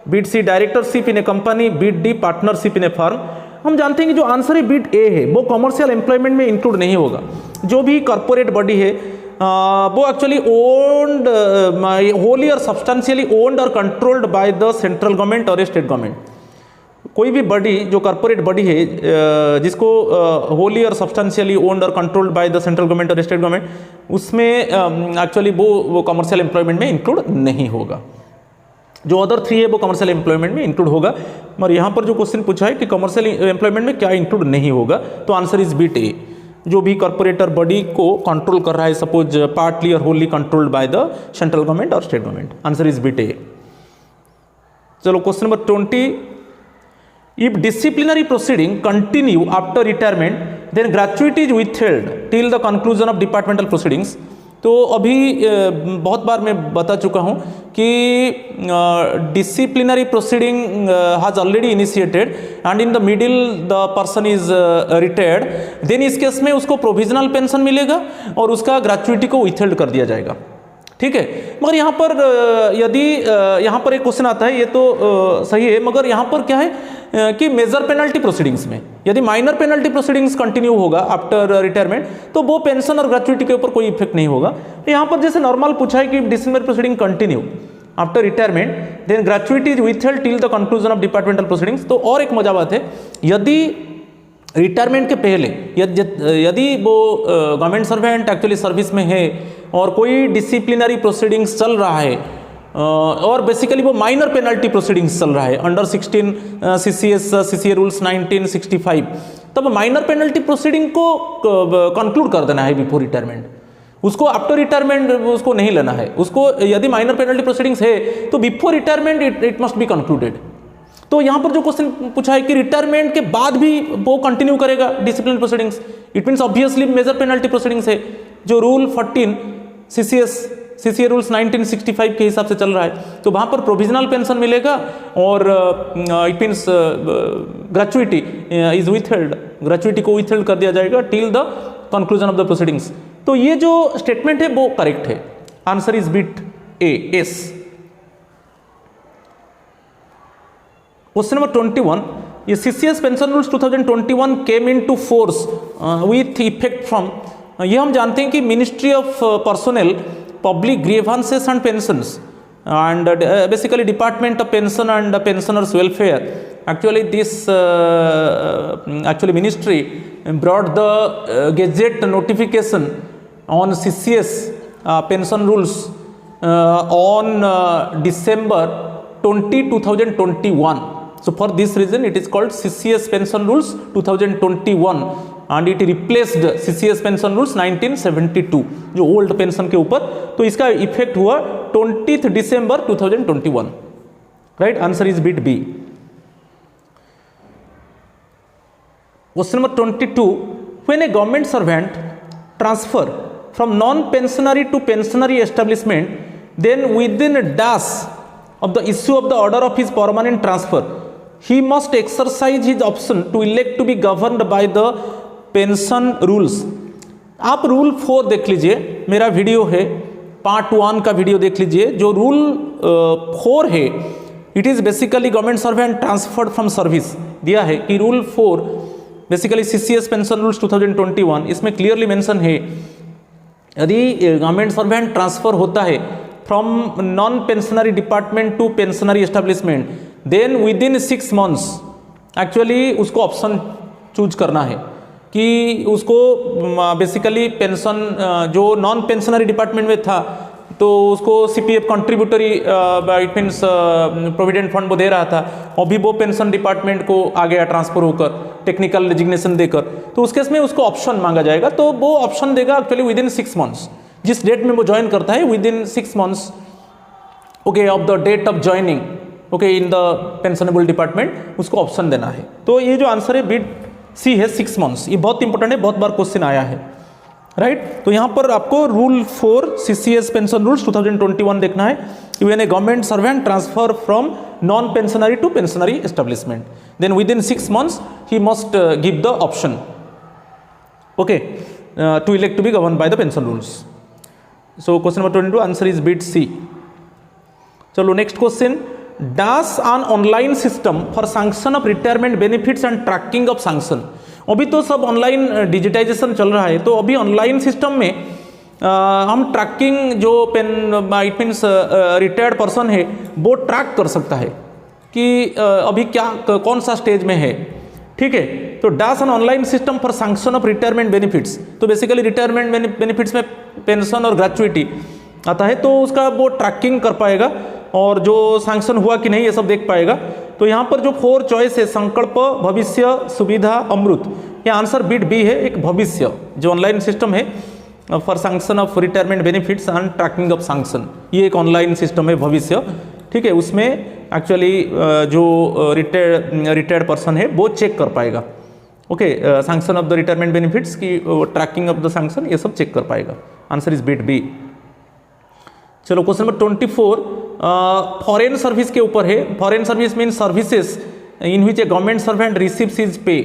bid C directorship in a company, bid D partnership in a firm। हम जानते हैं कि जो आंसर है बिड ए है वो कॉमर्शियल एम्प्लॉयमेंट में इंक्लूड नहीं होगा। जो भी कॉर्पोरेट बॉडी है वो एक्चुअली ओन्ड होली और सब्सटेंशियली ओन्ड और controlled by the central government और स्टेट गवर्नमेंट। कोई भी बॉडी जो कॉर्पोरेट बॉडी है जिसको होली और सब्सटेंशियली ओन्ड और controlled by the central government और स्टेट गवर्नमेंट, उसमें एक्चुअली वो कमर्शियल एम्प्लॉयमेंट में इंक्लूड नहीं होगा। जो अदर 3 है वो कमर्शियल एम्प्लॉयमेंट में इंक्लूड होगा। और यहाँ पर जो क्वेश्चन पूछा है कि कमर्शियल एम्प्लॉयमेंट में क्या इंक्लूड नहीं होगा, तो आंसर इज बिट ए। जो भी कॉर्पोरेटर बॉडी को कंट्रोल कर रहा है, सपोज पार्टली और wholly controlled by the central government और state government, answer is bit A. चलो question number 20, if disciplinary proceeding continue after retirement then gratuity is withheld till the conclusion of departmental proceedings। तो अभी बहुत बार मैं बता चुका हूँ कि disciplinary proceeding has already initiated and in the middle the person is retired, then इस केस में उसको प्रोविजनल पेंशन मिलेगा और उसका ग्रेचुइटी को विथहेल्ड कर दिया जाएगा। ठीक है, मगर यहाँ पर यदि यहाँ पर एक क्वेश्चन आता है, ये तो सही है, मगर यहाँ पर क्या है कि मेजर पेनल्टी प्रोसीडिंग्स में यदि माइनर पेनल्टी प्रोसीडिंग्स कंटिन्यू होगा आफ्टर रिटायरमेंट तो वो पेंशन और ग्रेचुइटी के ऊपर कोई इफेक्ट नहीं होगा। यहाँ पर जैसे नॉर्मल पूछा है कि disciplinary proceeding continue after retirement then gratuity is withheld till the conclusion of departmental proceedings. तो और एक मजा बात है, यदि रिटायरमेंट के पहले यदि वो गवर्नमेंट सर्वेंट एक्चुअली सर्विस में है और कोई डिसिप्लिनरी प्रोसीडिंग्स चल रहा है और बेसिकली वो माइनर पेनल्टी प्रोसीडिंग्स चल रहा है अंडर 16 सीसीए रूल्स 1965, तब माइनर पेनल्टी प्रोसीडिंग को कंक्लूड कर देना है बिफोर रिटायरमेंट। उसको आफ्टर रिटायरमेंट उसको नहीं लेना है। उसको यदि माइनर पेनल्टी प्रोसीडिंग्स है तो before retirement it must be concluded. तो यहाँ पर जो क्वेश्चन पूछा है कि रिटायरमेंट के बाद भी वो कंटिन्यू करेगा disciplinary proceedings, it means obviously major penalty proceedings है जो रूल 14 सीसीए रूल्स 1965 के हिसाब से चल रहा है। तो वहाँ पर प्रोविजनल पेंशन मिलेगा और it means gratuity is withheld, gratuity को विथहेल्ड कर दिया जाएगा till the conclusion of the proceedings. तो ये जो स्टेटमेंट है वो करेक्ट है, answer is bit A, yes. Question number 21, ये CCS pension rules 2021 came into force with effect from, ये हम जानते हैं कि ministry of personnel public grievances and pensions and basically Department of Pension and Pensioners Welfare, actually this actually ministry brought the gazette notification on CCS pension rules on December 20, 2021. So for this reason it is called CCS pension rules 2021 and it replaced CCS pension rules 1972 जो ओल्ड पेंशन के ऊपर। तो इसका इफेक्ट हुआ 20 दिसंबर 2021, right, answer is bit B. Question number 22, when a government servant transfer from non pensionary to pensionary establishment then within dash of the issue of the order of his permanent transfer he must exercise his option to elect to be governed by the pension rules। आप रूल 4 देख लीजिए, मेरा वीडियो है पार्ट 1 का वीडियो देख लीजिए। जो रूल 4 है it is basically government servant transferred from service दिया है कि rule 4 basically CCS pension rules 2021, इसमें क्लियरली मेंशन है यदि गवर्नमेंट सर्वेंट ट्रांसफर होता है from non pensionary department to pensionary establishment then within 6 months actually उसको ऑप्शन चूज करना है कि उसको बेसिकली पेंशन जो नॉन पेंशनरी डिपार्टमेंट में था तो उसको CPF contributory it means provident fund वो दे रहा था, अभी वो पेंशन डिपार्टमेंट को आ गया ट्रांसफर होकर टेक्निकल रेजिग्नेशन देकर, तो उस केस में उसको ऑप्शन मांगा जाएगा। तो वो ऑप्शन देगा एक्चुअली विद इन 6 months। जिस डेट में वो ज्वाइन करता है within 6 months okay of the date of joining okay in the pensionable department, उसको ऑप्शन देना है। तो ये जो आंसर है बिट सी है 6 months। ये बहुत इंपॉर्टेंट है, बहुत बार क्वेश्चन आया है, राइट। तो यहाँ पर आपको रूल 4 CCS पेंशन रूल्स 2021 देखना है। When a government servant transfer from non pensionary to pensionary establishment then within 6 months he must give the option okay to elect to be govern by the pension rules. So question number 22 answer is bit C. चलो next question, dash on online system for sanction of retirement benefits and tracking of sanction. अभी तो सब ऑनलाइन डिजिटाइजेशन चल रहा है, तो अभी ऑनलाइन सिस्टम में हम ट्रैकिंग जो इट मीन्स रिटायर्ड पर्सन है वो ट्रैक कर सकता है कि अभी क्या कौन सा स्टेज में है, ठीक है। तो dash on online system for sanction of retirement benefits, तो बेसिकली रिटायरमेंट बेनिफिट्स में पेंशन और ग्रेचुइटी आता है, तो उसका वो ट्रैकिंग कर पाएगा और जो सैंक्शन हुआ कि नहीं ये सब देख पाएगा। तो यहाँ पर जो 4 चॉइस है, संकल्प, भविष्य, सुविधा, अमृत, ये आंसर बिट बी है, एक भविष्य जो ऑनलाइन सिस्टम है for sanction of retirement benefits and tracking of sanction, ये एक ऑनलाइन सिस्टम है भविष्य, ठीक है। उसमें एक्चुअली जो रिटायर्ड पर्सन है वो चेक कर पाएगा okay sanction of the retirement benefits की ट्रैकिंग ऑफ द सैंक्शन, ये सब चेक कर पाएगा। Answer is bit B. चलो क्वेश्चन नंबर 24 फॉरेन सर्विस के ऊपर है। Foreign service mean services in which a government servant receives his pay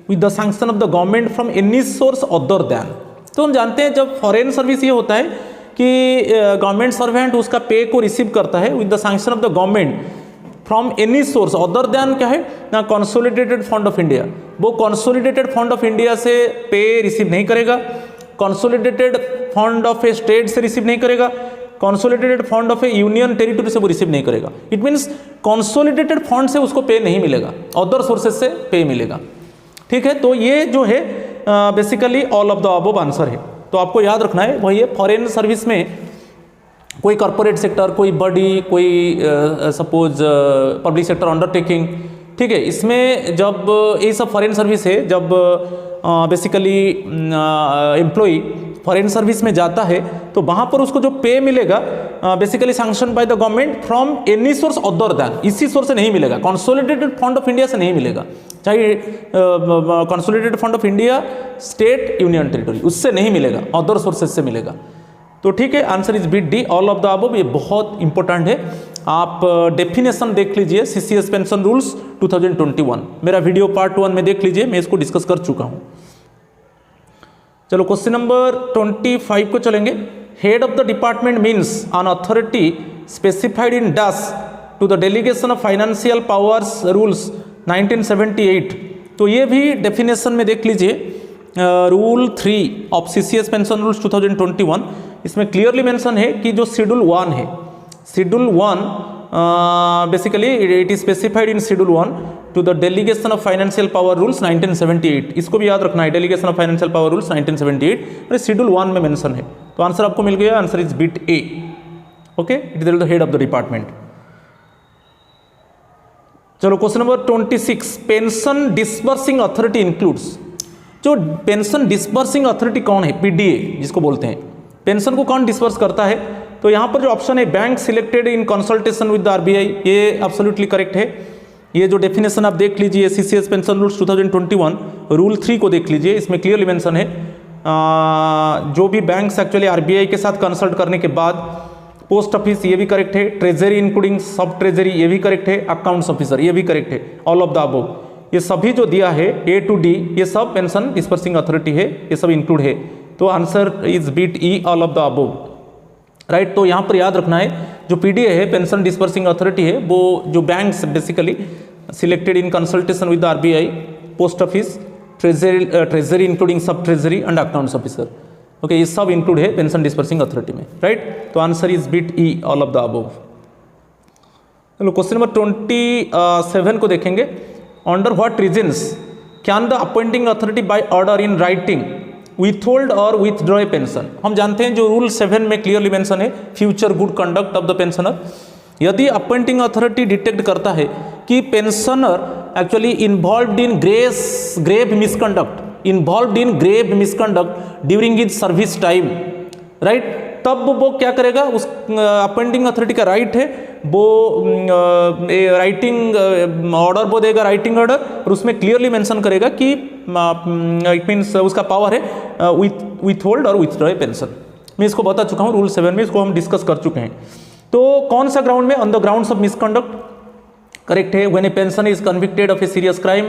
with the sanction of the government from any source other than. तो हम जानते हैं जब फॉरेन सर्विस ये होता है कि गवर्नमेंट सर्वेंट उसका पे को रिसीव करता है with the sanction of the government from any source other then क्या है ना, कंसोलिडेटेड फंड ऑफ इंडिया। वो कंसोलिडेटेड फंड ऑफ इंडिया से पे रिसीव नहीं करेगा, consolidated fund of A state से रिसीव नहीं करेगा, consolidated fund of A union territory से वो रिसीव नहीं करेगा। इट मीन्स कंसोलिडेटेड फंड से उसको पे नहीं मिलेगा, अदर सोर्सेज से पे मिलेगा, ठीक है। तो ये जो है basically all of the above answer है। तो आपको याद रखना है वही है, फॉरेन सर्विस में कोई कॉर्पोरेट सेक्टर, कोई बड़ी, कोई सपोज पब्लिक सेक्टर अंडरटेकिंग, ठीक है, इसमें जब ये सब फॉरेन सर्विस है, जब बेसिकली एम्प्लॉई फॉरेन सर्विस में जाता है तो वहाँ पर उसको जो पे मिलेगा basically sanction bye the government from any source other then, इसी सोर्स से नहीं मिलेगा, कंसोलिडेटेड फंड ऑफ इंडिया से नहीं मिलेगा, चाहे consolidated fund of India, state, union territory, उससे नहीं मिलेगा, अदर सोर्सेज से मिलेगा। तो ठीक है, answer is bit D, all of the above. ये बहुत इंपॉर्टेंट है, आप डेफिनेशन देख लीजिए CCS पेंशन रूल्स 2021, मेरा वीडियो पार्ट 1 में देख लीजिए, मैं इसको डिस्कस कर चुका हूँ। चलो क्वेश्चन नंबर 25 को चलेंगे। Head of the department means on authority specified in dash to the delegation of financial powers rules 1978। तो ये भी डेफिनेशन में देख लीजिए, rule 3 of CCS pension rules 2021, इसमें क्लियरली मेंशन है कि जो शेड्यूल 1 है, schedule 1 basically it is specified in schedule 1 to the delegation of financial power rules 1978। इसको भी याद रखना है, delegation of financial power rules 1978 और शेड्यूल 1 में मेंशन है। तो आंसर आपको मिल गया, answer is bit A okay, it is the head of the department. चलो question number 26, pension disbursing authority includes. जो पेंशन डिस्बर्सिंग अथॉरिटी कौन है, PDA जिसको बोलते हैं, पेंशन को कौन डिस्बर्स करता है। तो यहाँ पर जो ऑप्शन है bank selected in consultation with the RBI, ये एब्सोल्युटली करेक्ट है। ये जो डेफिनेशन आप देख लीजिए CCS पेंशन रूल्स 2021 रूल 3 को देख लीजिए, इसमें क्लियरली मेंशन है जो भी बैंक्स एक्चुअली RBI के साथ कंसल्ट करने के बाद, पोस्ट ऑफिस ये भी करेक्ट है, ट्रेजरी इंक्लूडिंग सब ट्रेजरी ये भी करेक्ट है, अकाउंट्स ऑफिसर ये भी करेक्ट है, ऑल ऑफ द अबव, ये सभी जो दिया है A to D ये सब पेंशन डिस्बर्सिंग अथॉरिटी है, ये सब इंक्लूड है। तो answer is bit E, all of the above, right. तो यहाँ पर याद रखना है जो PDA है, पेंशन डिस्बर्सिंग अथॉरिटी है, वो जो banks basically selected in consultation with RBI, post office, treasury including sub treasury and accounts officer, okay, ये सब इंक्लूड है पेंशन डिस्बर्सिंग अथॉरिटी में, राइट। तो answer is bit E, all of the above. चलो क्वेश्चन नंबर 27 को देखेंगे। Under what reasons can the appointing authority by order in writing withhold और विथड्रॉ ए पेंशन। हम जानते हैं जो रूल 7 में क्लियरली मेंशन है, future good conduct of the pensioner. यदि अपॉइंटिंग अथॉरिटी डिटेक्ट करता है कि pensioner actually involved in grave misconduct during his service time, right, तब वो क्या करेगा, उस अपेंडिंग अथॉरिटी का राइट है, वो राइटिंग ऑर्डर वो देगा, राइटिंग ऑर्डर, और उसमें क्लियरली मेंशन करेगा कि इट मीन्स उसका पावर है विथ होल्ड और विथड्रॉ पेंशन। मैं इसको बता चुका हूँ, रूल 7 में इसको हम डिस्कस कर चुके हैं। तो कौन सा ग्राउंड में, on the grounds of misconduct correct है, when a pensioner is convicted of a serious crime,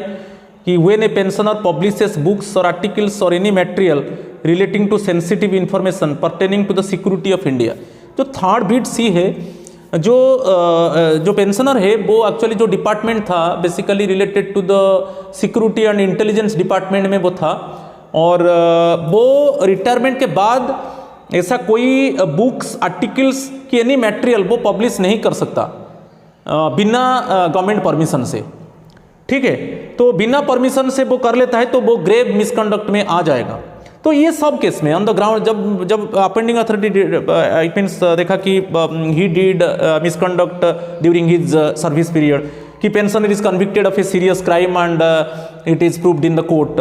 कि when a pensioner publishes books और आर्टिकल्स और any material relating to sensitive information pertaining to the security of India. जो थर्ड बिट सी है, जो पेंशनर है वो एक्चुअली जो डिपार्टमेंट था basically related to the security and intelligence department में वो था, और वो रिटायरमेंट के बाद ऐसा कोई बुक्स आर्टिकल्स की एनी मटेरियल वो पब्लिश नहीं कर सकता बिना गवर्नमेंट परमिशन से, ठीक है। तो बिना परमिशन से वो कर लेता है तो वो ग्रेव मिसकंडक्ट में आ जाएगा। तो ये सब केस में ऑन द ग्राउंड जब अपेंडिंग अथॉरिटी इट मीन्स देखा कि he did misconduct during his service period, कि pensioner is convicted of a serious crime and it is proved in the court,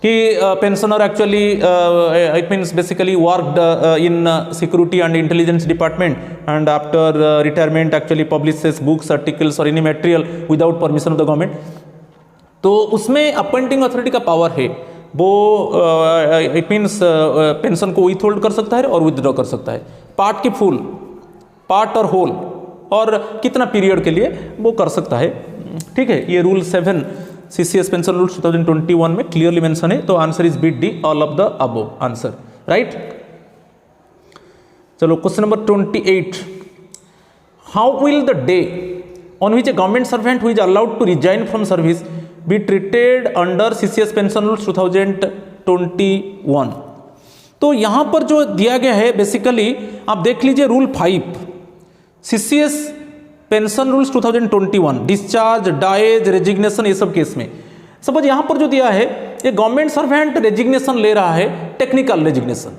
कि pensioner actually it means basically worked in security and intelligence department and after retirement actually publishes books articles और any material without permission of the government, तो उसमें अपेंडिंग अथॉरिटी का पावर है, वो इट मीन्स पेंशन को विथ होल्ड कर सकता है और विथड्रॉ कर सकता है, पार्ट की फुल, पार्ट और होल, और कितना पीरियड के लिए वो कर सकता है, ठीक है। ये रूल 7 CCS पेंशन रूल्स 2021 में क्लियरली मेंशन है। तो answer is bit D, all of the above answer, right. चलो question number 28, how will the day on which a government servant who is allowed to resign from service be treated under CCS pension rules 2021। तो यहां पर जो दिया गया है बेसिकली आप देख लीजिए rule 5 CCS pension rules 2021, discharge, dies, resignation, ये सब केस में सपोज यहां पर जो दिया है, ये गवर्नमेंट सर्वेंट रेजिग्नेशन ले रहा है, technical resignation,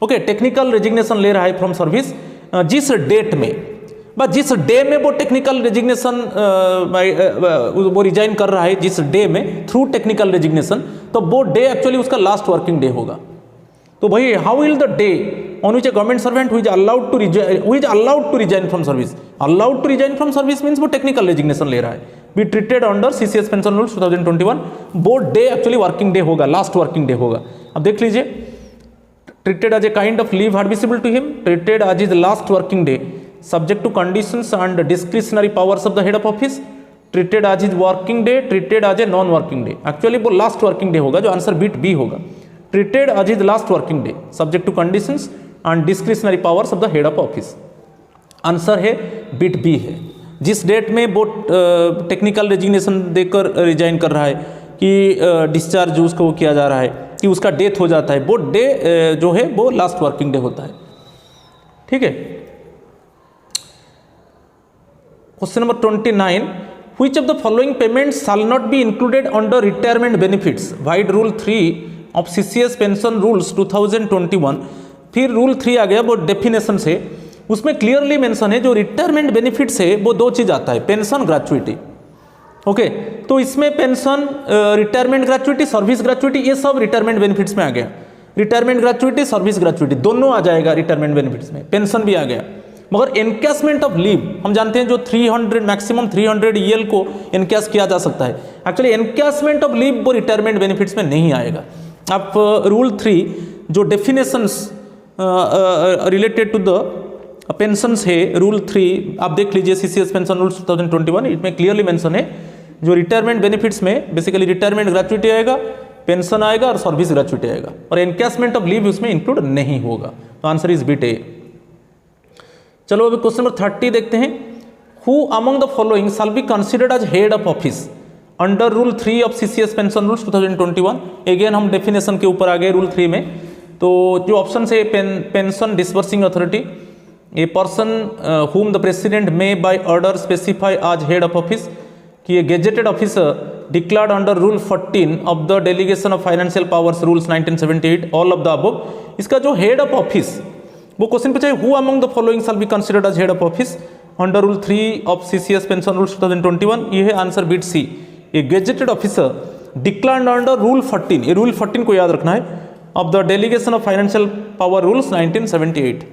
okay, technical resignation ले रहा है फ्रॉम सर्विस, जिस डेट में, बस जिस डे में वो टेक्निकल रेजिग्नेशन वो रिजाइन कर रहा है, जिस डे में थ्रू टेक्निकल रेजिग्नेशन, तो वो डे एक्चुअली उसका लास्ट वर्किंग डे होगा। तो भाई how will the day on which a government servant who is allowed to resign from service, allowed to resign from service means वो टेक्निकल रेजिग्नेशन ले रहा है, be treated under CCS pension rules 2021, वो डे एक्चुअली वर्किंग डे होगा, लास्ट वर्किंग डे होगा। अब देख लीजिए, treated as a kind of leave admissible to him, treated as is last working day subject to conditions and discretionary powers of the head of office, treated as his working day, treated as a non working day, actually वो लास्ट वर्किंग डे होगा, जो आंसर बीट बी होगा, treated as his last working day subject to conditions and discretionary powers of the head of office, answer है बीट बी है। जिस डेट में वो टेक्निकल रेजिग्नेशन देकर रिजाइन कर रहा है, कि डिस्चार्ज उसको किया जा रहा है, कि उसका डेथ हो जाता है, वो डे जो है वो लास्ट वर्किंग डे होता है, ठीक है। Question number 29, which of the following payments shall not be included under retirement benefits wide rule 3 of CCS pension rules 2021। फिर रूल 3 आ गया, वो डेफिनेशन से, उसमें क्लियरली मेंशन है जो रिटायरमेंट बेनिफिट्स है वो दो चीज आता है, पेंशन, ग्रेचुइटी, ओके। तो इसमें pension, retirement gratuity, service gratuity, ये सब रिटायरमेंट बेनिफिट्स में आ गया। रिटायरमेंट ग्रेचुइटी, सर्विस ग्रेचुइटी दोनों आ जाएगा रिटायरमेंट बेनिफिट्स में, पेंशन भी आ गया। मगर एनकैशमेंट ऑफ लीव हम जानते हैं, जो 300 मैक्सिमम 300 EL को एनकैश किया जा सकता है, एक्चुअली एनकैशमेंट ऑफ लीव वो रिटायरमेंट बेनिफिट्स में नहीं आएगा। आप रूल 3 जो definitions related to the pensions है, रूल 3 आप देख लीजिए, CCS पेंशन रूल्स 2021, इसमें क्लियरली मेंशन है जो रिटायरमेंट बेनिफिट्स में बेसिकली रिटायरमेंट ग्रेचुइटी आएगा, पेंशन आएगा और सर्विस ग्रेचुइटी आएगा, और एनकैशमेंट ऑफ लीव उसमें इंक्लूड नहीं होगा। तो आंसर इज बीट ए। चलो अभी क्वेश्चन नंबर 30 देखते हैं, who among the following shall be considered as head of office under rule 3 of CCS pension rules 2021। Again हम डेफिनेशन के ऊपर आ गए रूल 3 में। तो जो ऑप्शन है, pension disbursing authority, a person whom the president may by order specify as head of office, कि ये gazetted officer declared under rule 14 of the delegation of financial powers rules 1978, all of the above. इसका जो हेड ऑफ ऑफिस, वो क्वेश्चन पूछा है, who among the following shall be considered as head of office under rule 3 of CCS pension rules 2021। ये है answer bit C, a gazetted officer declared under rule 14, ये रूल 14 को याद रखना है, of the delegation of financial power rules 1978।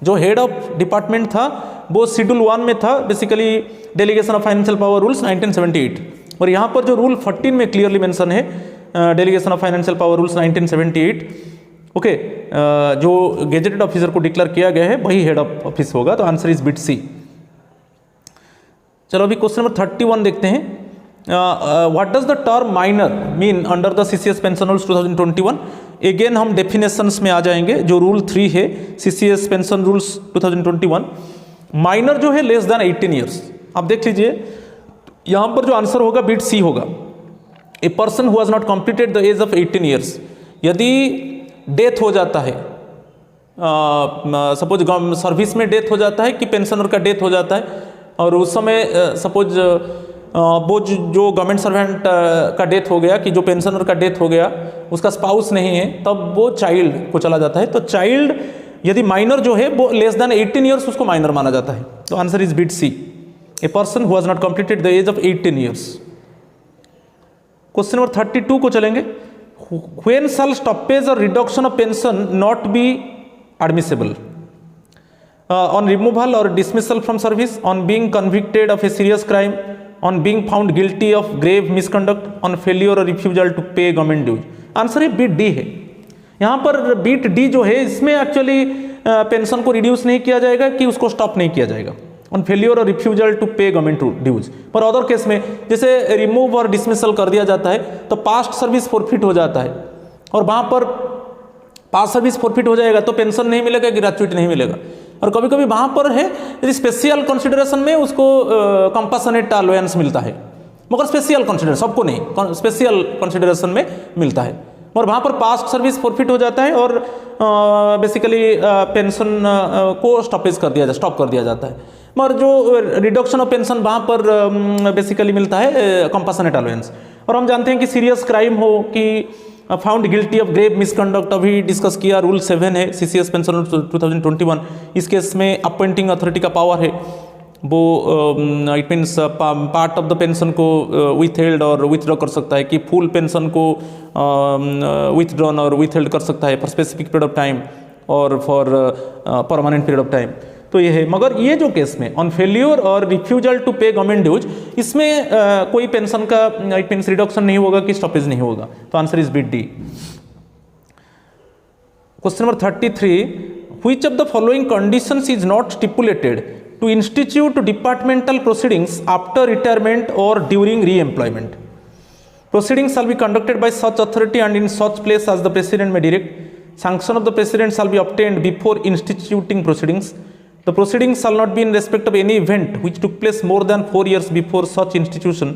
जो हेड ऑफ डिपार्टमेंट था वो शेड्यूल 1 में था, basically delegation of financial power rules 1978। और यहाँ पर जो रूल 14 में क्लियरली मेंशन है delegation of financial power rules 1978। Okay, जो गेजेटेड ऑफिसर को डिक्लेयर किया गया है वही हेड ऑफ ऑफिस होगा। तो आंसर इज बिट सी। चलो अभी क्वेश्चन नंबर 31 देखते हैं। What does the term minor mean under the CCS pension rules 2021। Again हम डेफिनेशंस में आ जाएंगे। जो रूल 3 है सीसीएस पेंशन रूल्स 2021, माइनर जो है लेस देन 18 ईयर्स। आप देख लीजिए यहाँ पर जो आंसर होगा बिट सी होगा। A person who has not completed the age of 18 years, यदि डेथ हो जाता है, सपोज सर्विस में डेथ हो जाता है कि पेंशनर का डेथ हो जाता है, और उस समय सपोज वो जो गवर्नमेंट सर्वेंट का डेथ हो गया, कि जो पेंशनर का डेथ हो गया उसका स्पाउस नहीं है, तब वो चाइल्ड को चला जाता है। तो चाइल्ड यदि माइनर जो है वो लेस देन 18 ईयर्स उसको माइनर माना जाता है। तो answer is bit C, a person who has not completed the age of 18 years. Question number 32 को चलेंगे। व्हेन शैल स्टॉपेज और reduction of pension not be admissible? On removal और dismissal from service, on being convicted of a serious crime, on being found guilty of grave misconduct, on failure और refusal to pay government dues. Answer ये बीट डी है। यहाँ पर बीट डी जो है इसमें एक्चुअली पेंशन को रिड्यूस नहीं किया जाएगा कि उसको स्टॉप नहीं किया जाएगा, ऑन फेलियर और refusal to pay government dues. पर अदर केस में जैसे रिमूव और डिसमिसल कर दिया जाता है तो पास्ट सर्विस फॉरफिट हो जाता है, और वहाँ पर पास्ट सर्विस फॉरफिट हो जाएगा तो पेंशन नहीं मिलेगा, ग्रेच्युइटी नहीं मिलेगा। और कभी कभी वहाँ पर है यदि स्पेशल कंसिडरेशन में उसको कंपैशनेट अलाउंस मिलता है, मगर स्पेशल कंसिडरेशन सबको नहीं, स्पेशल कंसिडरेशन में मिलता है। और वहाँ पर पास्ट सर्विस फॉरफिट हो जाता है और बेसिकली पेंशन को स्टॉप कर दिया जाता है। मगर जो रिडक्शन ऑफ पेंशन वहाँ पर बेसिकली मिलता है कंपैशनेट अलाउंस। और हम जानते हैं कि सीरियस क्राइम हो कि found guilty of grave misconduct, अभी डिस्कस किया, रूल 7 है सीसीएस पेंशन रूल 2021। इस केस में अपॉइंटिंग अथॉरिटी का पावर है, वो it means part of the pension को विथहेल्ड और विथड्रॉ कर सकता है, कि फुल पेंशन को विथड्रॉन और विथहेल्ड कर सकता है for specific period of time और for permanent period of time. तो ये है। मगर ये जो केस में ऑन फेल्यूर और refusal to pay government dues, इसमें कोई पेंशन का इट मीन्स रिडक्शन नहीं होगा कि स्टॉपेज नहीं होगा। तो answer is bit D. Question number 33, which of the following conditions is not stipulated to institute departmental proceedings after retirement और during re employment? Proceedings shall be conducted by such authority and in such place as the President may direct. Sanction of the President shall be obtained before instituting proceedings. The proceedings shall not be in respect of any event which took place more than 4 years before such institution.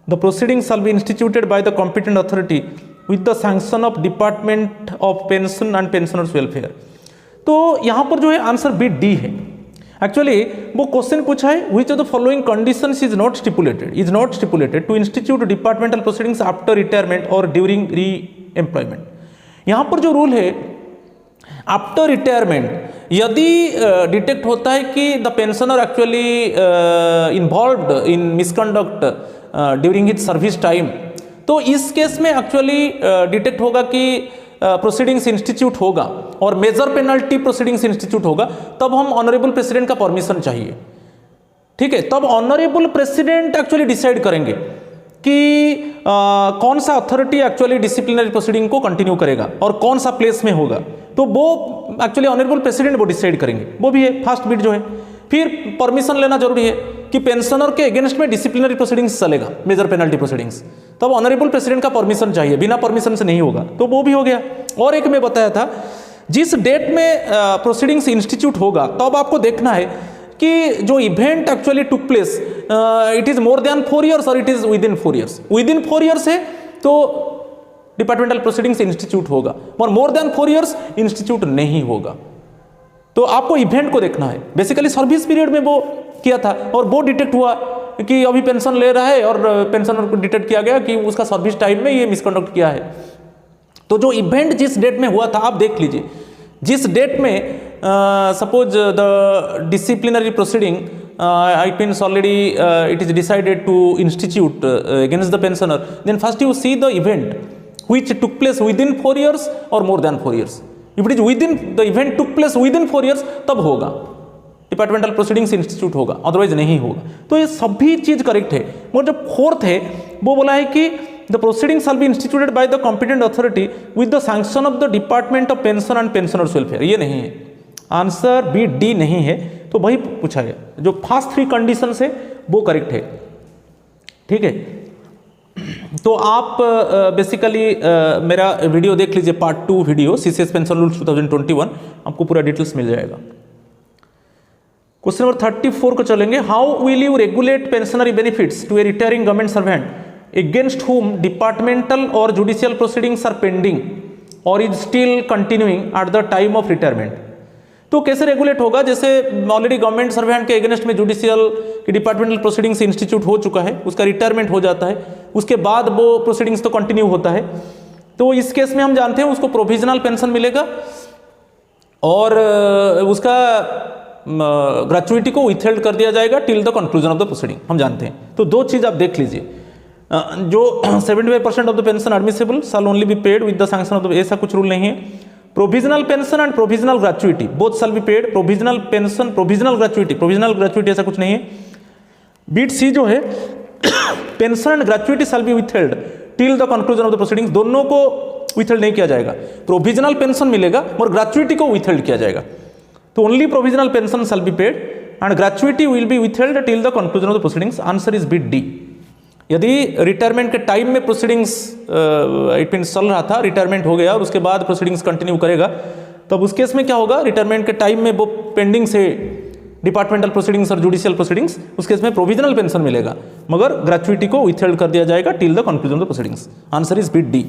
The proceedings shall be instituted by the competent authority with the sanction of Department of Pension and Pensioners Welfare. तो यहाँ पर जो है आंसर बी डी है। एक्चुअली वो क्वेश्चन पूछा है which of the following conditions is not stipulated to institute departmental proceedings after retirement और ड्यूरिंग री एम्प्लॉयमेंट। यहाँ पर जो रूल है आफ्टर रिटायरमेंट, यदि डिटेक्ट होता है कि the pensioner actually involved in misconduct during his service time, तो इस केस में एक्चुअली डिटेक्ट होगा कि प्रोसीडिंग्स इंस्टीट्यूट होगा और मेजर पेनल्टी प्रोसीडिंग्स इंस्टीट्यूट होगा, तब हम ऑनरेबल प्रेसिडेंट का परमिशन चाहिए। ठीक है, तब ऑनरेबल प्रेसिडेंट एक्चुअली डिसाइड करेंगे कि कौन सा अथॉरिटी एक्चुअली डिसिप्लिनरी प्रोसीडिंग को कंटिन्यू करेगा और कौन सा प्लेस में होगा, तो वो एक्चुअली ऑनरेबल प्रेसिडेंट वो डिसाइड करेंगे। वो भी है फर्स्ट बिट जो है। फिर परमिशन लेना जरूरी है कि पेंशनर के अगेंस्ट में डिसिप्लिनरी प्रोसीडिंग्स चलेगा, मेजर पेनल्टी प्रोसीडिंग्स, तब ऑनरेबल प्रेसिडेंट का परमिशन चाहिए, बिना परमिशन से नहीं होगा। तो वो भी हो गया। और एक मैं बताया था, जिस डेट में प्रोसीडिंग्स इंस्टीट्यूट होगा तब आपको देखना है कि जो event actually took place it is more than 4 years और it is within 4 years. Within 4 years है तो डिपार्टमेंटल प्रोसीडिंग्स इंस्टीट्यूट होगा, और मोर देन 4 ईयर्स इंस्टीट्यूट नहीं होगा। तो आपको इवेंट को देखना है। बेसिकली सर्विस पीरियड में वो किया था और वो डिटेक्ट हुआ कि अभी पेंशन ले रहा है और पेंशनर को डिटेक्ट किया गया कि उसका सर्विस टाइम में ये मिसकंडक्ट किया है। तो जो इवेंट जिस डेट में हुआ था आप देख लीजिए, जिस डेट में suppose the disciplinary proceeding it means already it is decided to institute against the pensioner, then first you see the event which took place within 4 years or more than 4 years. If it is within, the event took place within 4 years, तब होगा, डिपार्टमेंटल प्रोसीडिंग्स इंस्टीट्यूट होगा, अदरवाइज नहीं होगा। तो ये सभी चीज करेक्ट है। मगर जो फोर्थ है वो बोला है कि the proceeding shall be instituted by the competent authority with the sanction of the department of pension and pensioners welfare. ये नहीं है, आंसर बी डी नहीं है। तो वही पूछा गया, जो फर्स्ट 3 कंडीशन है वो करेक्ट है, ठीक है। तो आप बेसिकली मेरा वीडियो देख लीजिए, part 2 video CCS pension rules 2021, आपको पूरा डिटेल्स मिल जाएगा। क्वेश्चन नंबर 34 को चलेंगे। How will you regulate pensionary benefits to a retiring government servant against whom departmental और जुडिशियल प्रोसीडिंग्स आर पेंडिंग और is still continuing at the time of retirement. तो कैसे रेगुलेट होगा? जैसे ऑलरेडी गवर्नमेंट सर्वेंट के अगेंस्ट में जुडिशियल की डिपार्टमेंटल प्रोसीडिंग्स इंस्टीट्यूट हो चुका है, उसका रिटायरमेंट हो जाता है, उसके बाद वो प्रोसीडिंग्स तो कंटिन्यू होता है। तो इस केस में हम जानते हैं उसको प्रोविजनल पेंशन मिलेगा और उसका ग्रेचुइटी को विथहेल्ड कर दिया जाएगा till the conclusion of the proceeding, हम जानते हैं। तो 2 चीज आप देख लीजिए, जो 75% of the pension admissible shall only be paid with the sanction of the, ऐसा कुछ रूल नहीं है। Provisional pension and provisional gratuity both shall be paid. Provisional pension, provisional gratuity ऐसा कुछ नहीं है। बीट सी जो है pension and gratuity shall be withheld till the conclusion of the proceedings, दोनों को विथहेल्ड नहीं किया जाएगा। प्रोविजनल पेंशन मिलेगा और ग्रेचुइटी को विथहेल्ड किया जाएगा। तो only provisional pension shell be paid and gratuity will be withheld till the conclusion of the proceedings. Answer is bit D. यदि रिटायरमेंट के टाइम में प्रोसीडिंग्स इट मीन चल रहा था, रिटायरमेंट हो गया और उसके बाद प्रोसीडिंग्स कंटिन्यू करेगा, तब उस केस में क्या होगा? रिटायरमेंट के टाइम में वो पेंडिंग से डिपार्टमेंटल प्रोसीडिंग्स और जुडिशियल प्रोसीडिंग्स, उस केस में प्रोविजनल पेंशन मिलेगा मगर ग्रेचुइटी को विथहेल्ड कर दिया जाएगा till the conclusion of the proceedings. Answer is bit D,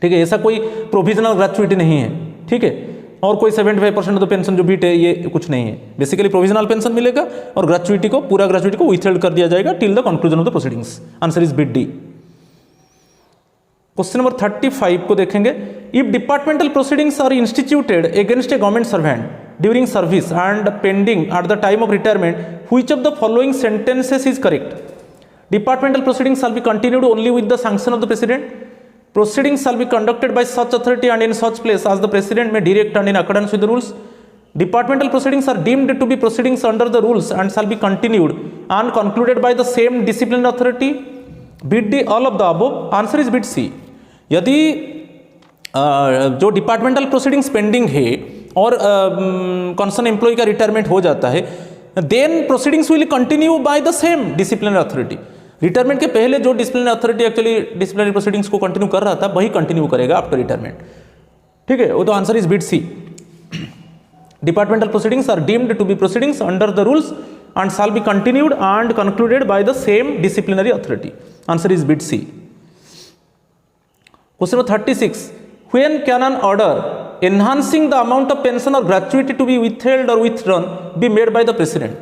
ठीक है। ऐसा कोई प्रोविजनल ग्रेचुइटी नहीं है, ठीक है। और कोई 75% ऑफ द पेंशन जो बीट है ये कुछ नहीं है। बेसिकली प्रोविजनल पेंशन मिलेगा और ग्रेचुइटी को, पूरा ग्रेचुइटी को विथहेल्ड कर दिया जाएगा till the conclusion of the proceedings. Answer is bit D. Question number 35 को देखेंगे। If departmental proceedings are instituted against a government servant during service and pending at the time of retirement, which of the following sentences is correct? Departmental proceedings shall be continued only with the sanction of the president. Proceedings shall be conducted by such authority and in such place as the President may direct and in accordance with the rules. Departmental proceedings are deemed to be proceedings under the rules and shall be continued and concluded by the same disciplined authority. Bit D, all of the above. Answer is bit C. यदि जो डिपार्टमेंटल प्रोसीडिंग्स पेंडिंग है और कंसर्न एम्प्लॉय का रिटायरमेंट हो जाता है, then proceedings will continue by the same disciplinary authority. Retirement के पहले जो disciplinary authority actually disciplinary proceedings को कंटिन्यू कर रहा था, वही कंटिन्यू करेगा आफ्टर रिटायरमेंट, ठीक है। वो तो answer is bit C. Departmental proceedings are deemed to be proceedings under the rules and shall be continued and concluded by the same disciplinary authority. Answer is bit C. Question number 36। When can an order enhancing the amount of pension or gratuity to be withheld और withdrawn be made by the president?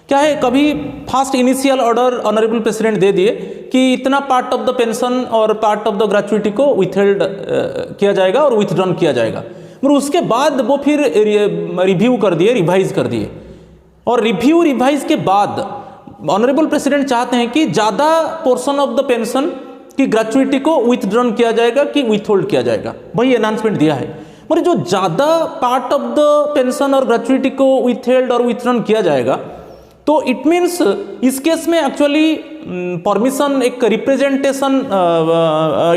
क्या है, कभी fast initial order honourable president दे दिए कि इतना पार्ट ऑफ द पेंशन और पार्ट ऑफ द ग्रेचुइटी को विथहेल्ड किया जाएगा और विथड्रॉन किया जाएगा, मगर उसके बाद वो फिर रिव्यू कर दिए, रिवाइज कर दिए, और रिव्यू रिवाइज के बाद ऑनरेबल प्रेसिडेंट चाहते हैं कि ज़्यादा पोर्शन ऑफ द पेंशन की ग्रेचुइटी को विथड्रॉन किया जाएगा कि विथहोल्ड किया जाएगा, वही अनाउंसमेंट दिया है। मगर जो ज़्यादा part of the pension or gratuity को विथहेल्ड और विथड्रॉन किया जाएगा, तो इट मीन्स इस केस में एक्चुअली परमिशन, एक रिप्रेजेंटेशन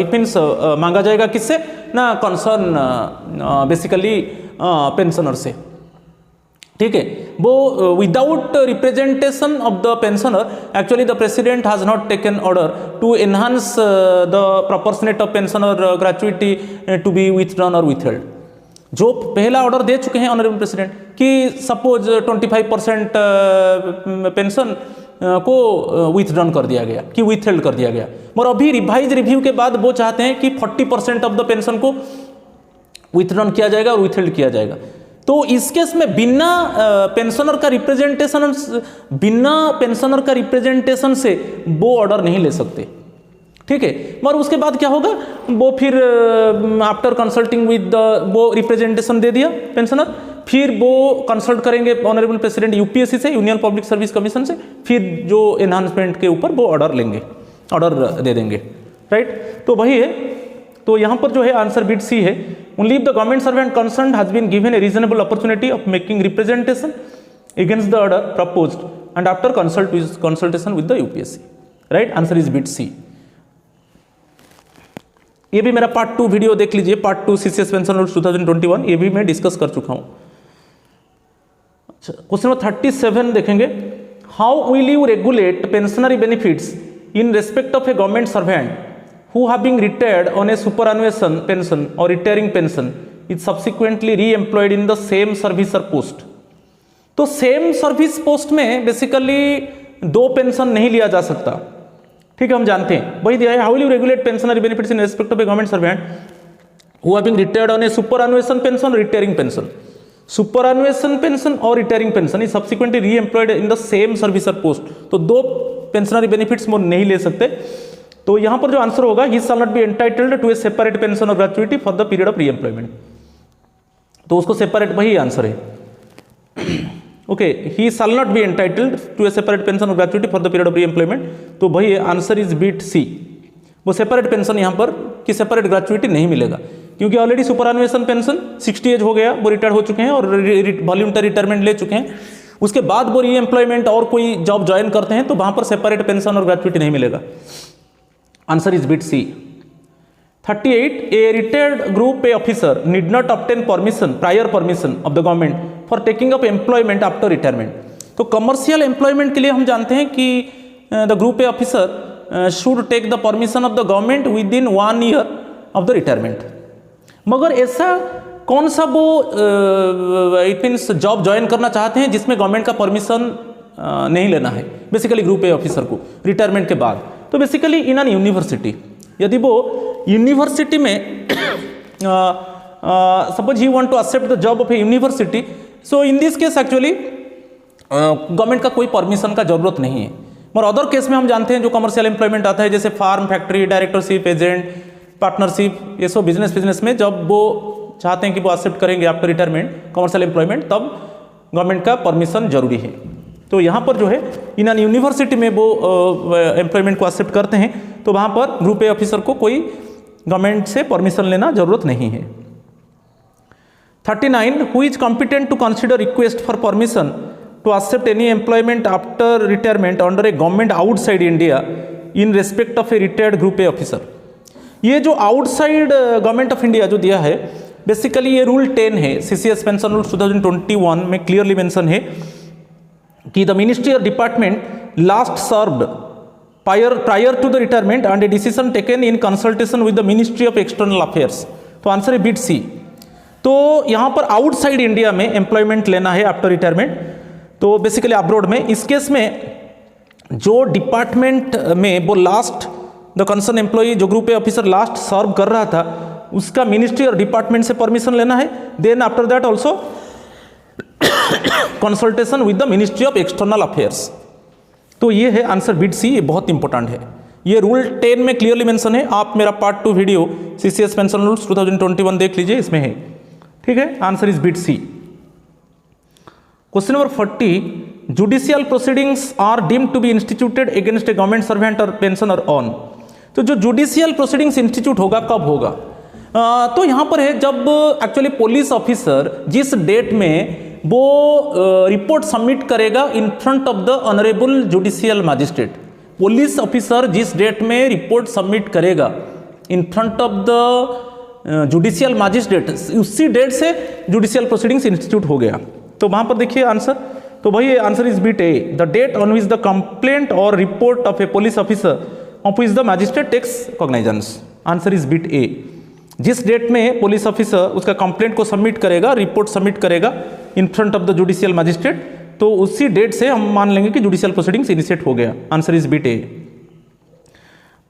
इट मीन्स मांगा जाएगा किससे ना, कंसर्न बेसिकली पेंशनर से, ठीक है। वो without representation of the pensioner actually the president has not taken order to enhance the proportionate of pensioner gratuity to be withdrawn और विथहेल्ड। जो पहला ऑर्डर दे चुके हैं ऑनरेबल प्रेसिडेंट कि सपोज 25% पेंशन को विथड्रॉन कर दिया गया कि विथहेल्ड कर दिया गया, और अभी रिवाइज रिव्यू के बाद वो चाहते हैं कि 40% ऑफ द पेंशन को विथड्रॉन किया जाएगा और विथहेल्ड किया जाएगा। तो इस केस में बिना पेंशनर का रिप्रेजेंटेशन से वो ऑर्डर नहीं ले सकते, ठीक है। मगर उसके बाद क्या होगा, वो फिर आफ्टर कंसल्टिंग विद द, वो रिप्रेजेंटेशन दे दिया पेंशनर, फिर वो कंसल्ट करेंगे ऑनरेबल प्रेसिडेंट यूपीएससी से, यूनियन पब्लिक सर्विस कमीशन से, फिर जो एनहांसमेंट के ऊपर वो ऑर्डर लेंगे, ऑर्डर दे देंगे, राइट। तो वही है तो यहाँ पर जो है आंसर बिट सी है। Only if the government servant concerned has been given a reasonable opportunity of making representation against the order proposed and after consultation with the UPSC, right? Answer is bit C। ये भी मेरा पार्ट 2 वीडियो देख लीजिए, पार्ट 2 सीसीएस पेंशन रूल्स 2021, ये भी मैं डिस्कस कर चुका हूं। अच्छा, क्वेश्चन नंबर 37 देखेंगे। How will you regulate pensionary benefits in respect of a government servant who having retired on a superannuation pension और retiring pension is subsequently re employed in the same service और पोस्ट। तो सेम सर्विस पोस्ट में बेसिकली 2 पेंशन नहीं लिया जा सकता, ठीक है, हम जानते हैं, वही दिया है। How will you regulate pensionary benefits in respect of a government servant who have been retired on a superannuation pension, retiring pension. Superannuation pension और retiring pension is subsequently re employed in the same service और पोस्ट। तो 2 पेंशनरी बेनिफिट्स वो नहीं ले सकते। तो यहां पर जो आंसर होगा, he shall not be entitled to a separate pension or gratuity for the period of re employment. तो उसको सेपरेट, वही आंसर है। Okay, he shall not be entitled to a separate pension or gratuity for the period of re employment. तो वही आंसर इज बिट सी। वो सेपरेट पेंशन यहाँ पर कि सेपरेट ग्रेचुइटी नहीं मिलेगा, क्योंकि ऑलरेडी सुपरएनुएशन पेंशन 60 एज हो गया, वो रिटायर हो चुके हैं और वॉल्यूंटरी रिटायरमेंट ले चुके हैं। उसके बाद वो री एम्प्लॉयमेंट और कोई जॉब ज्वाइन करते हैं तो वहां पर सेपरेट पेंशन और ग्रेचुइटी नहीं मिलेगा। Answer is bit C. 38, a retired group pay officer need not obtain permission, prior permission of the government for taking up employment after retirement. तो कमर्शियल एम्प्लॉयमेंट के लिए हम जानते हैं कि the group A officer should take the permission of the government within 1 year of the retirement. मगर ऐसा कौन सा वो इट मीन्स जॉब ज्वाइन करना चाहते हैं जिसमें गवर्नमेंट का परमिशन नहीं लेना है, बेसिकली ग्रुप ए ऑफिसर को रिटायरमेंट के बाद। तो बेसिकली इन एन यूनिवर्सिटी, यदि वो यूनिवर्सिटी में suppose he want to accept the job of a university, so in this case actually government का कोई परमिशन का जरूरत नहीं है। मगर अदर केस में हम जानते हैं जो कमर्शियल एम्प्लॉयमेंट आता है, जैसे farm, factory, directorship, agent, partnership, ये सब बिजनेस में जब वो चाहते हैं कि वो एक्सेप्ट करेंगे आफ्टर रिटायरमेंट कमर्शियल एम्प्लॉयमेंट, तब गवर्नमेंट का परमिशन जरूरी है। तो यहाँ पर जो है इन एन यूनिवर्सिटी में वो एम्प्लॉयमेंट को एक्सेप्ट करते हैं, तो वहाँ पर ग्रुप ए ऑफिसर को कोई गवर्नमेंट से परमिशन लेना जरूरत नहीं है। 39, who is competent to consider request for permission to accept any employment after retirement under a government outside India in respect of a retired group A officer. ये जो आउटसाइड गवर्नमेंट ऑफ इंडिया जो दिया है, बेसिकली ये रूल 10 है, सीसीएस पेंशन रूल 2021 में क्लियरली मेंशन है कि द मिनिस्ट्री और department last served prior to the retirement and a decision taken in consultation with the Ministry of External Affairs। तो आंसर है बिट सी। तो यहाँ पर आउटसाइड इंडिया में एम्प्लॉयमेंट लेना है आफ्टर रिटायरमेंट, तो बेसिकली अब्रॉड में। इस केस में जो डिपार्टमेंट में वो लास्ट द कंसर्न एम्प्लॉई जो ग्रुप ए ऑफिसर लास्ट सर्व कर रहा था, उसका मिनिस्ट्री और डिपार्टमेंट से परमिशन लेना है। Then after that also consultation with the ministry of external affairs. तो ये है आंसर बिट सी, ये बहुत इंपॉर्टेंट है। ये रूल 10 में क्लियरली मेंशन है। आप मेरा part 2 video CCS pension rules 2021 देख लीजिए, इसमें है, ठीक है। Answer is bit C. Question number 40, judicial proceedings are deemed to be instituted against a government servant और पेंशनर ऑन। तो जो जुडिशियल प्रोसीडिंग्स इंस्टीट्यूट होगा, कब होगा? तो यहाँ पर है जब एक्चुअली पुलिस ऑफिसर जिस डेट में वो रिपोर्ट सबमिट करेगा in front of the honourable judicial magistrate. Police officer जिस डेट में रिपोर्ट सबमिट करेगा in front of the judicial magistrate, उसी डेट से जुडिशियल प्रोसीडिंग्स इंस्टीट्यूट हो गया। तो वहां पर देखिए आंसर, तो वही answer is bit A, the date on which the complaint or report of a police officer of which the magistrate takes कॉग्नाइजेंस। Answer is bit ए। जिस डेट में पुलिस ऑफिसर उसका कंप्लेंट को सबमिट करेगा, रिपोर्ट सबमिट करेगा in front of the judicial magistrate, तो उसी डेट से हम मान लेंगे कि जुडिशियल प्रोसीडिंग्स इनिशिएट हो गया। Answer is bit A.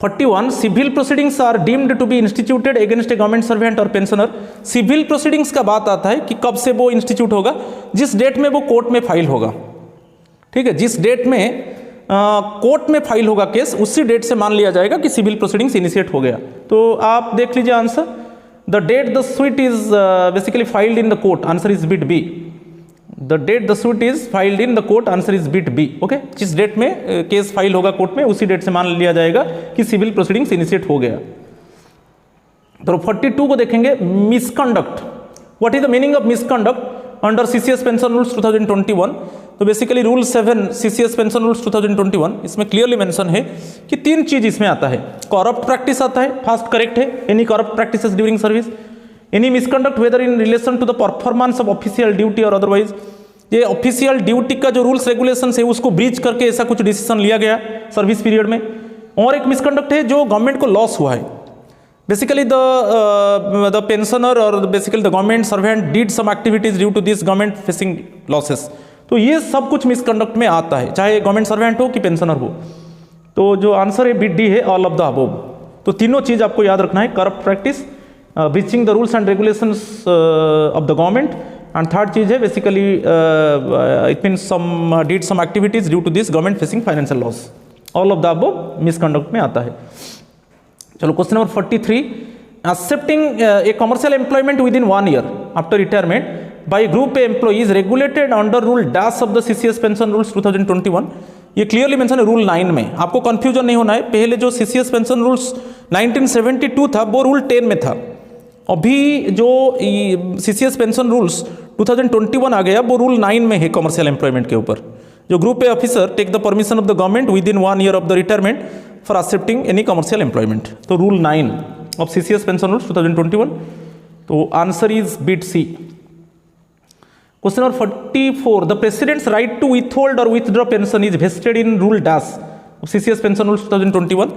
41, civil proceedings are deemed to be instituted against a government servant और पेंशनर। सिविल प्रोसीडिंग्स का बात आता है कि कब से वो इंस्टीट्यूट होगा, जिस डेट में वो कोर्ट में फाइल होगा, ठीक है। जिस डेट में कोर्ट में फाइल होगा केस, उसी डेट से मान लिया जाएगा कि सिविल प्रोसीडिंग्स इनिशिएट हो गया। तो आप देख लीजिए answer, the date the suit is basically filed in the court. Answer is bit B. The date the suit is filed in the court. Answer is bit B. Okay, जिस डेट में केस फाइल होगा कोर्ट में, उसी डेट से मान लिया जाएगा कि सिविल प्रोसीडिंग्स इनिशिएट हो गया। तो 42 को देखेंगे, misconduct. What is the meaning of misconduct under CCS pension rules 2021? तो basically rule 7 CCS pension rules 2021, इसमें क्लियरली मेंशन है कि 3 चीज इसमें आता है। करप्ट प्रैक्टिस आता है, फास्ट करेक्ट है, any corrupt practices during service, any misconduct whether in relation to the performance of official duty और अदरवाइज। ये ऑफिशियल ड्यूटी का जो रूल्स रेगुलेशन है उसको ब्रीच करके ऐसा कुछ डिसीजन लिया गया सर्विस पीरियड में। और एक मिसकंडक्ट है जो गवर्नमेंट को लॉस हुआ है, बेसिकली द पेंशनर और basically the government servant did some activities due to this government facing losses. तो ये सब कुछ मिसकंडक्ट में आता है, चाहे गवर्नमेंट सर्वेंट हो कि पेंशनर हो। तो जो आंसर है बिट डी है, ऑल ऑफ द अबव। तो तीनों चीज आपको याद रखना है, corrupt practice, breaching the rules and regulations of the government, and third चीज है basically it means some did some activities due to this government facing financial loss. All of the above misconduct में आता है। चलो question number 43, accepting a commercial employment within 1 year after retirement by group A employees regulated under rule dash of the CCS pension rules 2021। ये क्लियरली मेंशन है रूल 9 में, आपको कंफ्यूजन नहीं होना है। पहले जो सीसीएस पेंशन रूल्स 1972 था वो रूल 10 में था, अभी जो सीसीएस पेंशन रूल्स 2021 आ गया वो रूल 9 में है कमर्शियल एम्प्लॉयमेंट के ऊपर। जो group A officer take the permission of the government within 1 year of the retirement for accepting any commercial employment. तो rule 9 of CCS pension rules 2021। तो answer is bit C. Question number 44, the president's right to withhold और withdraw pension is vested in rule dash of CCS pension rules 2021।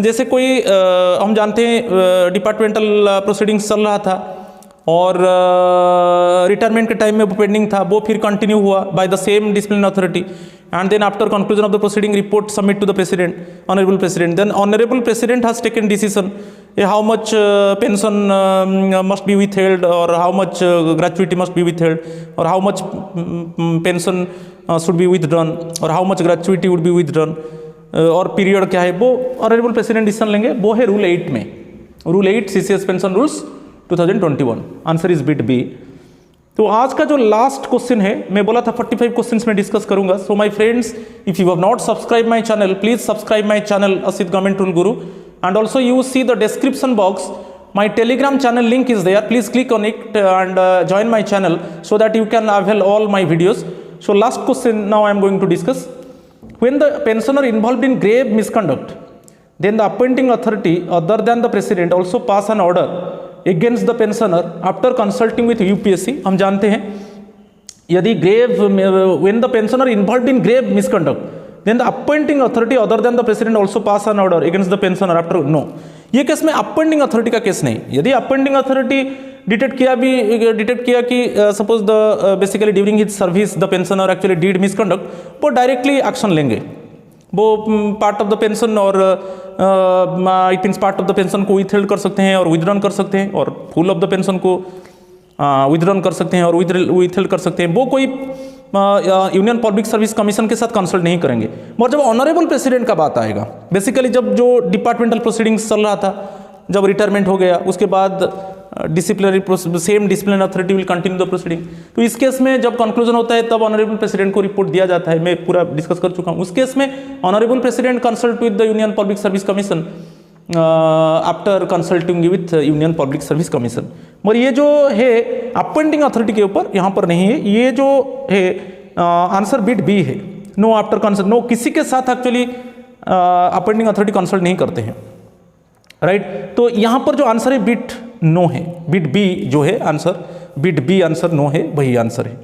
जैसे कोई हम जानते हैं डिपार्टमेंटल प्रोसीडिंग्स चल रहा था और रिटायरमेंट के टाइम में वो पेंडिंग था, वो फिर कंटिन्यू हुआ bye the same discipline authority, and then after conclusion of the proceeding report submit to the president, honorable president, then honorable president has taken decision how much pension must be withheld or how much gratuity must be withheld or how much pension should be withdrawn or how much gratuity would be withdrawn और पीरियड क्या है वो ऑनरेबल प्रेसिडेंट डिसीजन लेंगे। वो है रूल 8 में, rule 8 CCS pension rules 2021। Answer is bit B. तो आज का जो लास्ट क्वेश्चन है, मैं बोला था 45 क्वेश्चंस में डिस्कस करूंगा। So my friends, if you have not subscribe my channel, please subscribe my channel Asit government rule Guru, and also you see the description box, my telegram channel link is there, please click on it and join my channel so that you can avail all my videos. So last question now I am going to discuss. When the pensioner involved in grave misconduct, then the appointing authority other than the president also pass an order against the pensioner after consulting with UPSC. हम जानते हैं यदि when the pensioner involved in grave misconduct, then the appointing authority other than the president also pass an order against the pensioner after. No, ये केस में अपॉइंटिंग अथॉरिटी का केस नहीं। यदि अपॉइंटिंग अथॉरिटी डिटेक्ट किया कि suppose the basically during his service the pensioner actually did misconduct, वो डायरेक्टली एक्शन लेंगे। वो पार्ट ऑफ द पेंशन और it means part of the pension को विथहेल्ड कर सकते हैं और विथड्रॉन कर सकते हैं, और फुल ऑफ द पेंशन को विथड्रॉन कर सकते हैं और विथहेल्ड कर सकते हैं। वो कोई यूनियन पब्लिक सर्विस कमीशन के साथ कंसल्ट नहीं करेंगे। मगर जब ऑनरेबल प्रेसिडेंट का बात आएगा, बेसिकली जब जो डिपार्टमेंटल प्रोसीडिंग्स चल रहा था, जब रिटायरमेंट हो गया उसके बाद same discipline authority will continue the proceeding. तो इस केस में जब कंक्लूजन होता है तब ऑनरेबल प्रेसिडेंट को रिपोर्ट दिया जाता है। मैं पूरा डिस्कस कर चुका हूँ। उस केस में honourable president consult with the union public service commission after consulting with union public service commission. मगर ये जो है अपॉइंटिंग अथॉरिटी के ऊपर यहाँ पर नहीं है। ये जो है आंसर बिट बी है, नो आफ्टर कंसल्ट, नो किसी के साथ एक्चुअली अपॉइंटिंग अथॉरिटी कंसल्ट नहीं करते हैं, राइट। तो यहाँ पर जो आंसर है बिट नो है, बिट बी जो है answer, bit B answer no है, वही आंसर है।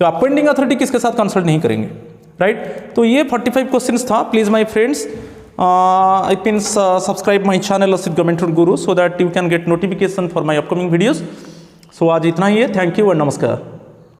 तो अपॉइंटिंग अथॉरिटी किसके साथ कंसल्ट नहीं करेंगे, राइट। तो ये 45 क्वेश्चंस था। Please my friends, it means subscribe my channel Asit Government Rule Guru so that you can get notification for my upcoming videos. So आज इतना ही है। थैंक यू और नमस्कार।